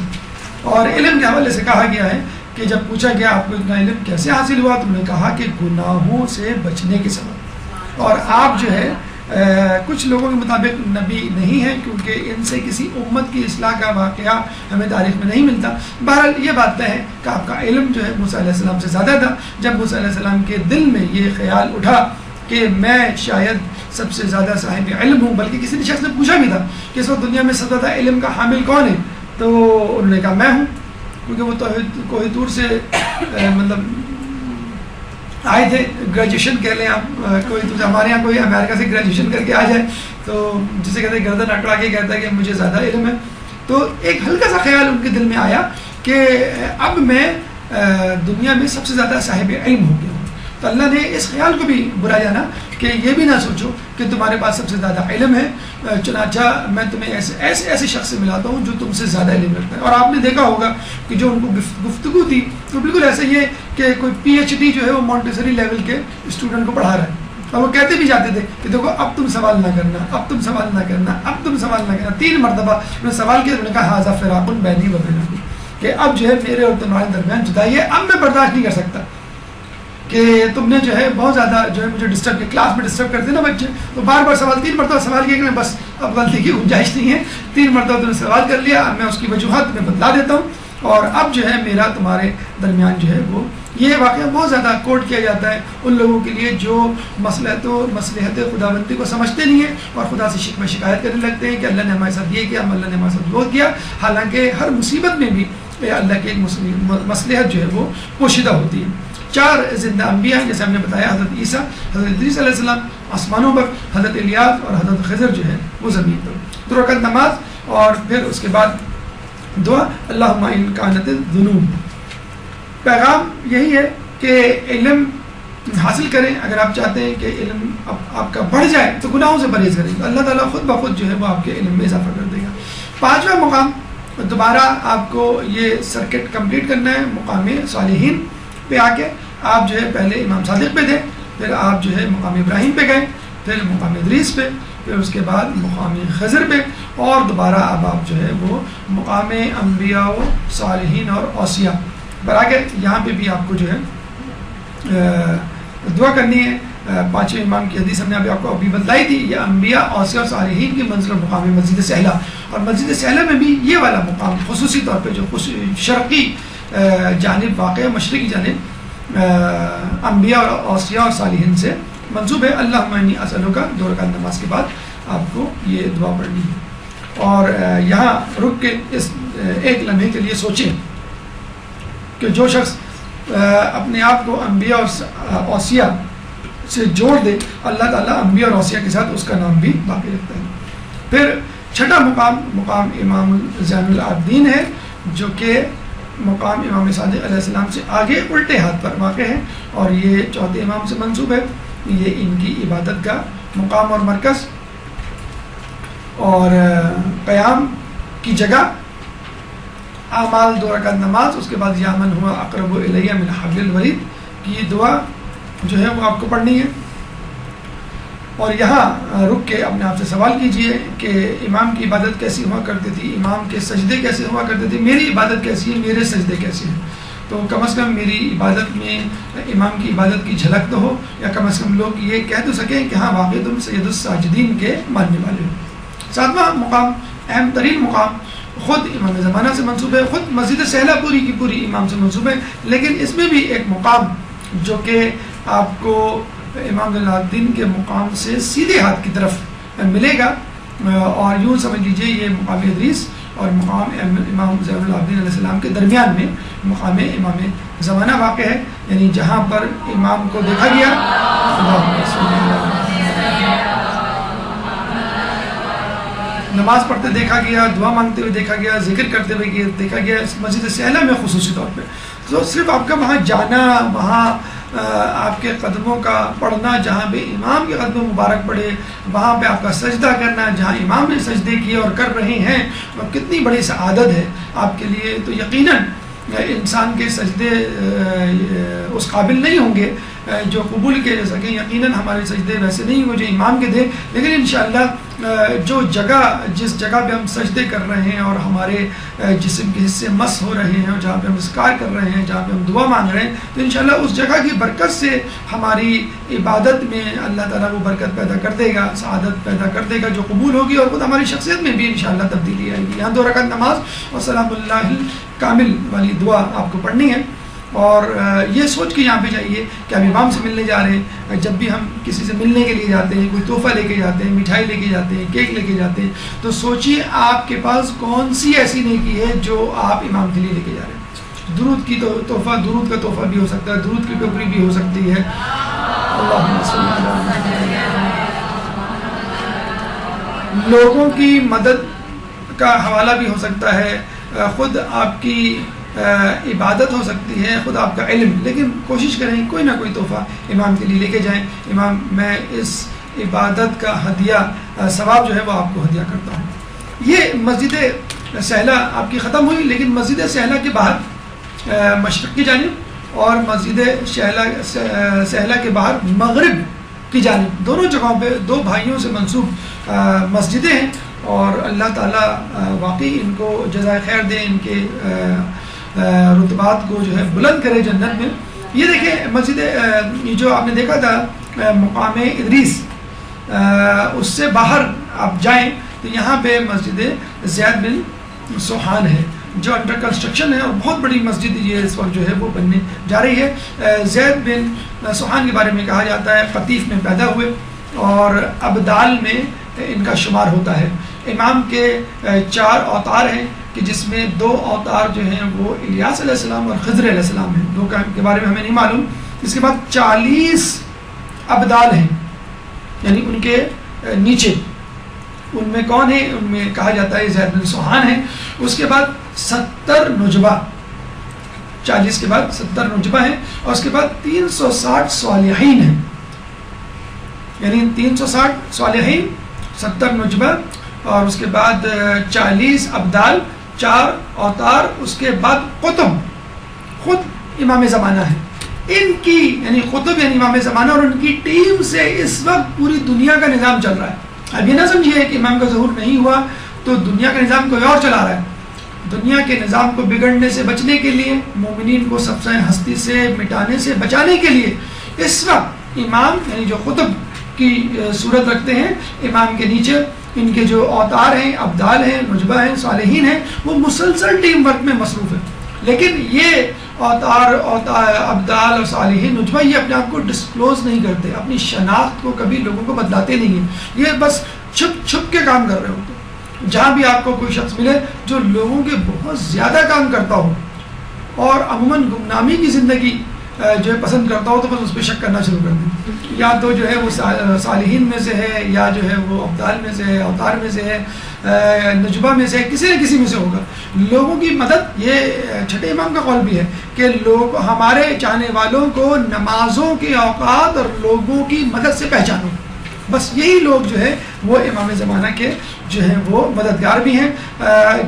اور علم کے حوالے سے کہا گیا ہے کہ جب پوچھا گیا آپ کو اتنا علم کیسے حاصل ہوا، تو انہوں نے کہا کہ گناہوں سے بچنے کے سبب. اور آپ جو ہے کچھ لوگوں کے مطابق نبی نہیں ہیں کیونکہ ان سے کسی امت کی اصلاح کا واقعہ ہمیں تاریخ میں نہیں ملتا. بہرحال یہ بات ہے کہ آپ کا علم جو ہے موسیٰ علیہ السلام سے زیادہ تھا. جب موسیٰ علیہ السلام کے دل میں یہ خیال اٹھا کہ میں شاید سب سے زیادہ صاحب علم ہوں، بلکہ کسی شخص نے پوچھا بھی تھا کہ اس وقت دنیا میں سب سے زیادہ علم کا حامل کون ہے، تو انہوں نے کہا میں ہوں، کیونکہ وہ کوہ طور سے مطلب آئے تھے. گریجویشن کہہ لیں آپ، کوئی تو ہمارے یہاں کوئی امریکہ سے گریجویشن کر کے آ جائے تو جسے کہتے ہیں گردن اکڑا کے کہتا ہے کہ مجھے زیادہ علم ہے. تو ایک ہلکا سا خیال ان کے دل میں آیا کہ اب میں دنیا میں سب سے زیادہ صاحب علم ہو گیا ہوں. تو اللہ نے اس خیال کو بھی برا جانا کہ یہ بھی نہ سوچو کہ تمہارے پاس سب سے زیادہ علم ہے، چنانچہ میں تمہیں ایسے شخص سے ملاتا ہوں جو تم سے زیادہ علم رکھتا ہے. اور آپ نے دیکھا ہوگا کہ جو ان کو گفتگو تھی تو بالکل ایسا ہی ہے کہ کوئی PhD جو ہے وہ مونٹیسری لیول کے اسٹوڈنٹ کو پڑھا رہا ہے، اور وہ کہتے بھی جاتے تھے کہ دیکھو اب تم سوال نہ کرنا، اب تم سوال نہ کرنا، اب تم سوال نہ کرنا. 3 مرتبہ انہوں نے سوال کیا، انہوں نے کہا ھذا فراق بینی و بینکم، کہ اب جو ہے میرے اور تمہارے درمیان جدائی ہے، اب میں برداشت نہیں کر سکتا کہ تم نے جو ہے بہت زیادہ جو ہے مجھے ڈسٹرب کیا. کلاس میں ڈسٹرب کرتے نا بچے، تو بار بار سوال 3 مرتبہ سوال کیا کہ بس اب غلطی کی گنجائش نہیں ہے، 3 مرتبہ تم نے سوال کر لیا، اب میں اس کی وجوہات میں بدلا دیتا ہوں، اور اب جو ہے میرا تمہارے درمیان جو ہے وہ. یہ واقعہ بہت زیادہ کوٹ کیا جاتا ہے ان لوگوں کے لیے جو مصلحت خداوندی کو سمجھتے نہیں ہیں اور خدا سے شکوہ شکایت کرنے لگتے ہیں کہ اللہ نے ہمارے ساتھ یہ کیا، اللہ نے ہمارے ساتھ وہ کیا. حالانکہ ہر مصیبت میں بھی اللہ کی ایک مصلحت جو ہے وہ پوشیدہ ہوتی ہے. 4 زندہ انبیاء جیسے ہم نے بتایا، حضرت عیسیٰ، حضرت ادریس علیہ السلام آسمانوں پر، حضرت الیاس اور حضرت خضر جو ہے وہ زمین پر. 2 رکعت نماز اور پھر اس کے بعد دعا اللہم ان کانت الذنوب. پیغام یہی ہے کہ علم حاصل کریں. اگر آپ چاہتے ہیں کہ علم آپ کا بڑھ جائے تو گناہوں سے پرہیز کریں، اللہ تعالیٰ خود بخود جو ہے وہ آپ کے علم میں اضافہ کر دے گا. 5واں مقام دوبارہ آپ کو یہ سرکٹ کمپلیٹ کرنا ہے. مقام صالحین پہ آ کے آپ جو ہے پہلے امام صادق پہ تھے، پھر آپ جو ہے مقام ابراہیم پہ گئے، پھر مقام ادریس پہ، پھر اس کے بعد مقام خضر پہ، اور دوبارہ اب آپ جو ہے وہ مقام انبیاء و صالحین اور اوصیاء پر آگے یہاں پہ بھی آپ کو جو ہے دعا کرنی ہے. پانچویں امام کی حدیث ہم نے ابھی آپ کو ابھی بتلائی تھی. یہ انبیاء اوصیاء اور صالحین کی منزل مقام مسجد سہلا, اور مسجد سہلا میں بھی یہ والا مقام خصوصی طور پہ جو شرقی جانب واقع ہے, مشرقی جانب انبیاء اور اوصیاء اور صالحین سے منسوب ہے. اللہم انی اسألک, 2 رکعت نماز کے بعد آپ کو یہ دعا پڑھنی ہے. اور یہاں رک کے اس ایک لمحے کے لیے سوچیں کہ جو شخص اپنے آپ کو انبیاء اور اوصیاء سے جوڑ دے, اللہ تعالیٰ انبیاء اور اوصیاء کے ساتھ اس کا نام بھی باقی رکھتا ہے. پھر چھٹا مقام امام زین العابدین ہے, جو کہ مقام امام صادق علیہ السلام سے آگے الٹے ہاتھ پر واقع ہے, اور یہ چوتھے امام سے منسوب ہے. یہ ان کی عبادت کا مقام اور مرکز اور قیام کی جگہ, اعمال 2 رکعت نماز, اس کے بعد یا من ہوا اقرب الیہ من حبل الورید کی یہ دعا جو ہے وہ آپ کو پڑھنی ہے. اور یہاں رک کے اپنے آپ سے سوال کیجئے کہ امام کی عبادت کیسی ہوا کرتی تھی, امام کے سجدے کیسے ہوا کرتے تھے, میری عبادت کیسی ہے, میرے سجدے کیسے ہیں. تو کم از کم میری عبادت میں امام کی عبادت کی جھلک تو ہو, یا کم از کم لوگ یہ کہہ تو سکیں کہ ہاں واقعی تم سید الساجدین کے ماننے والے ہو. 7واں مقام, اہم ترین مقام, خود امام زمانہ سے منسوب ہے, خود مسجد سہلا پوری کی پوری امام سے منسوب ہے, لیکن اس میں بھی ایک مقام جو کہ آپ کو امام زین العابدین کے مقام سے سیدھے ہاتھ کی طرف ملے گا, اور یوں سمجھ لیجئے یہ مقام ادریس اور مقام امام زین العابدین علیہ السلام کے درمیان میں مقام امام زمانہ واقع ہے, یعنی جہاں پر امام کو دیکھا گیا نماز پڑھتے دیکھا گیا, دعا مانگتے ہوئے دیکھا گیا, ذکر کرتے ہوئے دیکھا گیا, اس مسجد سہلا میں خصوصی طور پہ. تو صرف آپ کا وہاں جانا, وہاں آپ کے قدموں کا پڑھنا, جہاں پہ امام کے قدم مبارک پڑے, وہاں پہ آپ کا سجدہ کرنا, جہاں امام نے سجدے کیے اور کر رہے ہیں, اور کتنی بڑی سعادت ہے آپ کے لیے. تو یقیناً انسان کے سجدے اس قابل نہیں ہوں گے جو قبول کیے جا سکیں, یقیناً ہمارے سجدے ویسے نہیں ہوں جو امام کے تھے, لیکن انشاءاللہ جو جگہ, جس جگہ پہ ہم سجدے کر رہے ہیں اور ہمارے جسم کے حصے مس ہو رہے ہیں, اور جہاں پہ ہم اذکار کر رہے ہیں, جہاں پہ ہم دعا مانگ رہے ہیں, تو انشاءاللہ اس جگہ کی برکت سے ہماری عبادت میں اللہ تعالیٰ وہ برکت پیدا کر دے گا, سعادت پیدا کر دے گا جو قبول ہوگی, اور خود ہماری شخصیت میں بھی انشاءاللہ تبدیلی آئے گی. یہاں 2 رکعت نماز اور سلام اللہ کامل والی دعا آپ کو پڑھنی ہے, اور یہ سوچ کے یہاں پہ جائیے کہ ہم امام سے ملنے جا رہے ہیں. جب بھی ہم کسی سے ملنے کے لیے جاتے ہیں, کوئی تحفہ لے کے جاتے ہیں, مٹھائی لے کے جاتے ہیں, کیک لے کے جاتے ہیں, تو سوچیے آپ کے پاس کون سی ایسی نیکی ہے جو آپ امام کے لیے لے کے جا رہے ہیں. درود کی تحفہ, درود کا تحفہ بھی ہو سکتا ہے, درود کی ٹوکری بھی ہو سکتی ہے. اللہم صلی اللہ علیہ وسلم. لوگوں کی مدد کا حوالہ بھی ہو سکتا ہے, خود آپ کی عبادت ہو سکتی ہے, خود آپ کا علم, لیکن کوشش کریں کوئی نہ کوئی تحفہ امام کے لیے لے کے جائیں. امام میں اس عبادت کا ہدیہ ثواب جو ہے وہ آپ کو ہدیہ کرتا ہوں. یہ مسجد سہلا آپ کی ختم ہوئی, لیکن مسجد سہلا کے باہر مشرق کی جانب اور مسجد سہلا کے باہر مغرب کی جانب, دونوں جگہوں پہ 2 بھائیوں سے منسوب مسجدیں ہیں, اور اللہ تعالیٰ واقعی ان کو جزائے خیر دے, ان کے رتبات کو جو ہے بلند کرے جنت میں. یہ دیکھیں مسجد جو آپ نے دیکھا تھا مقام ادریس, اس سے باہر آپ جائیں تو یہاں پہ مسجد زید بن سوحان ہے جو انڈر کنسٹرکشن ہے, اور بہت بڑی مسجد یہ اس وقت جو ہے وہ بننے جا رہی ہے. زید بن سوحان کے بارے میں کہا جاتا ہے قطیف میں پیدا ہوئے, اور ابدال میں ان کا شمار ہوتا ہے. امام کے 4 اوتار ہیں کہ جس میں 2 اوتار جو ہیں وہ الیاس علیہ السلام اور خضر علیہ السلام ہیں, 2 کے بارے میں ہمیں نہیں معلوم. اس کے بعد 40 ابدال ہیں, یعنی ان کے نیچے, ان میں کون ہیں, ان میں کہا جاتا ہے زید بن سوحان ہیں. اس کے بعد 70 نجبہ, 40 کے بعد 70 نجبہ ہیں, اور اس کے بعد 360 صالحین ہیں, یعنی 360 صالحین, 70 نجبہ, اور اس کے بعد 40 ابدال, 4 اوتار, اس کے بعد قطب, خود امام زمانہ ہے. ان کی یعنی قطب یعنی امام زمانہ اور ان کی ٹیم سے اس وقت پوری دنیا کا نظام چل رہا ہے. اب یہ نہ سمجھیے کہ امام کا ظہور نہیں ہوا تو دنیا کا نظام کوئی اور چلا رہا ہے. دنیا کے نظام کو بگڑنے سے بچنے کے لیے، مومنین کو سب سے ہستی سے مٹانے سے بچانے کے لیے اس وقت امام یعنی جو قطب کی صورت رکھتے ہیں، امام کے نیچے ان کے جو اوتار ہیں، ابدال ہیں، نجبہ ہیں، صالحین ہیں، وہ مسلسل ٹیم ورک میں مصروف ہیں. لیکن یہ اوتار ابدال اور صالحین نجبہ یہ اپنے آپ کو ڈسکلوز نہیں کرتے، اپنی شناخت کو کبھی لوگوں کو بتلاتے نہیں ہیں. یہ بس چھپ چھپ کے کام کر رہے ہوتے ہیں. جہاں بھی آپ کو کوئی شخص ملے جو لوگوں کے بہت زیادہ کام کرتا ہو اور عموماً گمنامی کی زندگی جو ہے پسند کرتا ہو، تو بس اس پہ شک کرنا شروع کر دیں. یا تو جو ہے وہ صالحین میں سے ہے، یا جو ہے وہ ابدال میں سے ہے، اوتار میں سے ہے، نجبہ میں سے ہے، کسی نہ کسی میں سے ہوگا. لوگوں کی مدد، یہ چھٹے امام کا قول بھی ہے کہ لوگ ہمارے چاہنے والوں کو نمازوں کے اوقات اور لوگوں کی مدد سے پہچانو. بس یہی لوگ جو ہے وہ امام زمانہ کے جو ہیں وہ مددگار بھی ہیں.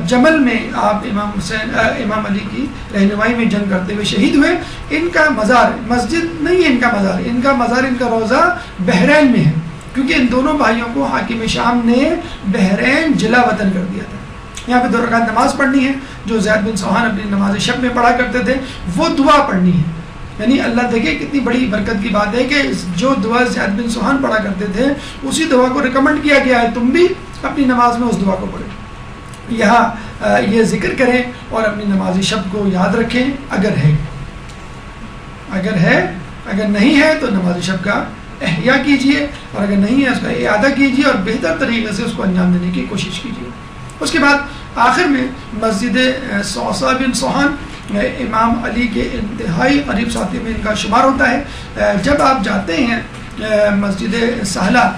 جمل میں آپ امام علی کی رہنمائی میں جنگ کرتے ہوئے شہید ہوئے. ان کا مزار مسجد نہیں ہے، ان کا مزار ان کا روضہ بحرین میں ہے، کیونکہ ان دونوں بھائیوں کو حاکم شام نے بحرین جلا وطن کر دیا تھا. یہاں پہ 2 رکعت نماز پڑھنی ہے جو زید بن سوحان اپنی نماز شب میں پڑھا کرتے تھے، وہ دعا پڑھنی ہے. یعنی اللہ دیکھیں کتنی بڑی برکت کی بات ہے کہ جو دعا زید بن سوحان پڑھا کرتے تھے اسی دعا کو ریکمنڈ کیا گیا ہے تم بھی اپنی نماز میں اس دعا کو پڑھیں. یہاں یہ ذکر کریں اور اپنی نماز شب کو یاد رکھیں اگر ہے. اگر نہیں ہے تو نماز شب کا احیاء کیجئے، اور اگر نہیں ہے اس کا اعادہ کیجئے اور بہتر طریقے سے اس کو انجام دینے کی کوشش کیجئے. اس کے بعد آخر میں مسجد صوصہ بن سوحان امام علی کے انتہائی قریب ساتھی میں ان کا شمار ہوتا ہے. جب آپ جاتے ہیں مسجد سہلا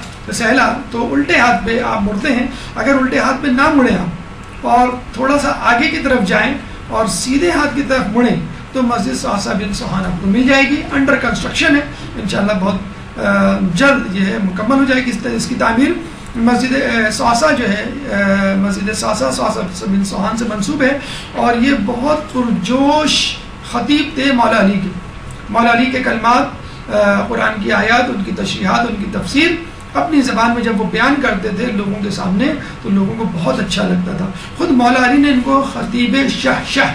تو الٹے ہاتھ پہ آپ مڑتے ہیں. اگر الٹے ہاتھ پہ نہ مڑیں آپ اور تھوڑا سا آگے کی طرف جائیں اور سیدھے ہاتھ کی طرف مڑیں تو مسجد صوصہ بن سوحان آپ کو مل جائے گی. انڈر کنسٹرکشن ہے، انشاءاللہ بہت جلد یہ مکمل ہو جائے گی اس کی تعمیر. مسجد صوصہ جو ہے مسجد صوصہ بن سوحان سے منسوب ہے، اور یہ بہت پرجوش خطیب تھے مولا علی کے کلمات، قرآن کی آیات، ان کی تشریحات، ان کی تفسیر اپنی زبان میں جب وہ بیان کرتے تھے لوگوں کے سامنے تو لوگوں کو بہت اچھا لگتا تھا. خود مولا علی نے ان کو خطیب شہشہ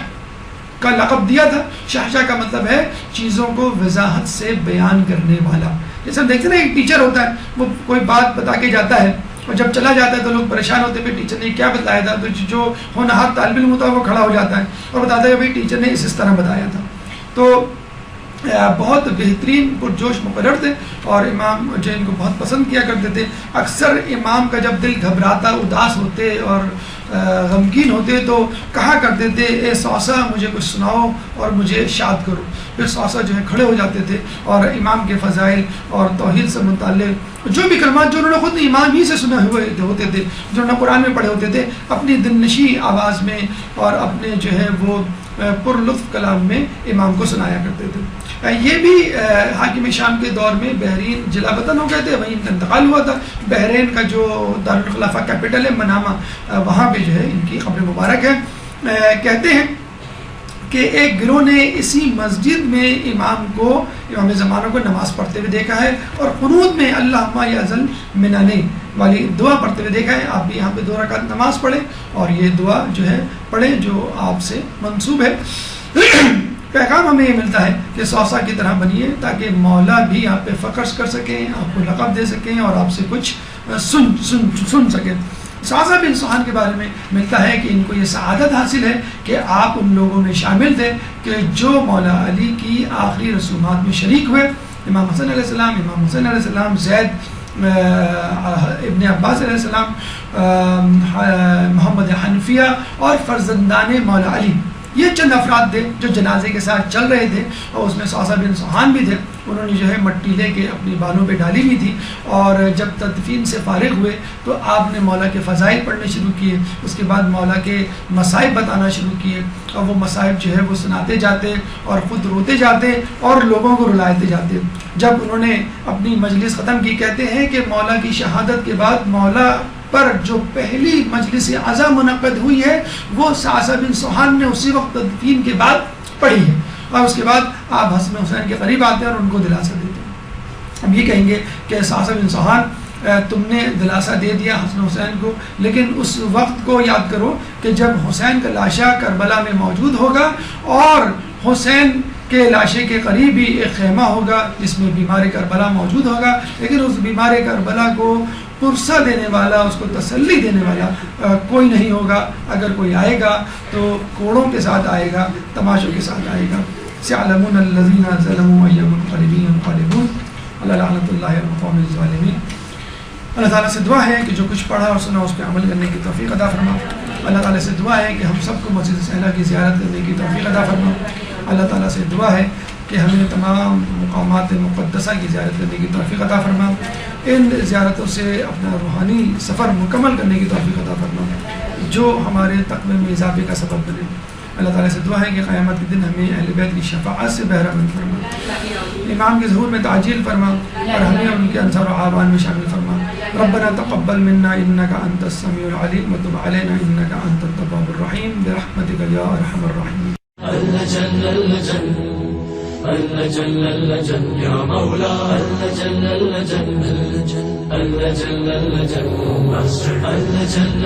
کا لقب دیا تھا. شہشہ کا مطلب ہے چیزوں کو وضاحت سے بیان کرنے والا. جیسے ہم دیکھتے ہیں نا ایک ٹیچر ہوتا ہے، وہ کوئی بات بتا کے جاتا ہے اور جب چلا جاتا ہے تو لوگ پریشان ہوتے ہیں ٹیچر نے کیا بتایا تھا. تو جو ہونہار طالب علم ہوتا ہے وہ کھڑا ہو جاتا ہے اور بتاتا ہے کہ بھائی ٹیچر نے اس طرح بتایا تھا. تو بہت بہترین پرجوش مقرر تھے اور امام جو ان کو بہت پسند کیا کرتے تھے. اکثر امام کا جب دل گھبراتا، اداس ہوتے اور غمگین ہوتے تو کہا کرتے تھے اے صوصہ مجھے کچھ سناؤ اور مجھے شاد کرو. پھر صوصہ جو ہے کھڑے ہو جاتے تھے اور امام کے فضائل اور توحید سے متعلق جو بھی کلمات جو انہوں نے خود امام ہی سے سنے ہوئے ہوتے تھے، جو انہوں نے قرآن میں پڑھے ہوتے تھے، اپنی دلنشی آواز میں اور اپنے جو ہے وہ پر لطف کلام میں امام کو سنایا کرتے تھے. یہ بھی حاکم شام کے دور میں بحرین جلا وطن ہو گئے تھے، وہیں ان کا انتقال ہوا تھا. بحرین کا جو دارالخلافہ کیپٹل ہے منامہ، وہاں پہ جو ہے ان کی قبر مبارک ہے. کہتے ہیں کہ ایک گروہ نے اسی مسجد میں امام زمانہ کو نماز پڑھتے ہوئے دیکھا ہے اور قنوت میں اللہم یا ذل منانی والی دعا پڑھتے ہوئے دیکھا ہے. آپ بھی یہاں پہ 2 رکعت نماز پڑھیں اور یہ دعا جو ہے پڑھیں جو آپ سے منسوب ہے. پیغام ہمیں یہ ملتا ہے کہ صوصہ کی طرح بنیے تاکہ مولا بھی آپ پہ فخر کر سکیں، آپ کو لقب دے سکیں اور آپ سے کچھ سن سکیں. صوصہ بن سوحان کے بارے میں ملتا ہے کہ ان کو یہ سعادت حاصل ہے کہ آپ ان لوگوں میں شامل تھے کہ جو مولا علی کی آخری رسومات میں شریک ہوئے. امام حسن علیہ السلام، امام حسین علیہ السلام، زید ابن عباس علیہ السلام، محمد حنفیہ اور فرزندان مولا علی، یہ چند افراد تھے جو جنازے کے ساتھ چل رہے تھے اور اس میں صوصہ بن سوحان بھی تھے. انہوں نے جو ہے مٹی لے کے اپنی بالوں پہ ڈالی ہوئی تھی اور جب تدفین سے فارغ ہوئے تو آپ نے مولا کے فضائل پڑھنے شروع کیے. اس کے بعد مولا کے مصائب بتانا شروع کیے اور وہ مصائب جو ہے وہ سناتے جاتے اور خود روتے جاتے اور لوگوں کو رلاتے جاتے. جب انہوں نے اپنی مجلس ختم کی، کہتے ہیں کہ مولا کی شہادت کے بعد مولا پر جو پہلی مجلس عزا منعقد ہوئی ہے وہ صوصہ بن سوحان نے اسی وقت تدفین کے بعد پڑھی ہے اور اس کے بعد آپ حسن حسین کے قریب آتے ہیں اور ان کو دلاسا دیتے ہیں. ہم یہ کہیں گے کہ صوصہ بن سوحان تم نے دلاسا دے دیا حسن حسین کو، لیکن اس وقت کو یاد کرو کہ جب حسین کا لاشا کربلا میں موجود ہوگا اور حسین کے لاشے کے قریب ہی ایک خیمہ ہوگا جس میں بیمار کربلا موجود ہوگا، لیکن اس بیمار کربلا کو پرسہ دینے والا، اس کو تسلی دینے والا کوئی نہیں ہوگا۔ اگر کوئی آئے گا تو کوڑوں کے ساتھ آئے گا، تماشوں کے ساتھ آئے گا۔ سيعلمون الذين ظلموا أي منقلب ينقلبون على لعنة الله على القوم الظالمين۔ اللہ تعالیٰ سے دعا ہے کہ جو کچھ پڑھا اور سنا اس پہ عمل کرنے کی توفیق عطا فرما۔ اللہ تعالیٰ سے دعا ہے کہ ہم سب کو مسجد صحرا کی زیارت کرنے کی توفیق عطا فرما۔ اللہ تعالیٰ سے دعا ہے کہ ہمیں تمام مقامات مقدسہ کی زیارت کرنے کی توفیق عطا فرما، ان زیارتوں سے اپنا روحانی سفر مکمل کرنے کی توفیق عطا فرما جو ہمارے تقوی میں اضافے کا سبب بنے۔ اللہ تعالیٰ سے دعا ہے کہ قیامت کے دن ہمیں اہل بیت کی شفاعت سے بہرہ مند فرما، امام کے ظہور میں تعجیل فرما اور ہمیں ان کے انصار و اعوان میں شامل فرما۔ ربنا تقبل منا انك انت السميع العليم وتب علينا انك انت التواب الرحيم برحمتك يا ارحم الراحمين۔ اللجن اللجن اللجن اللجن يا مولا اللجن اللجن اللجن اللجن اللجن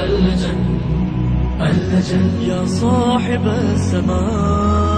اللجن اللجن يا صاحب السماء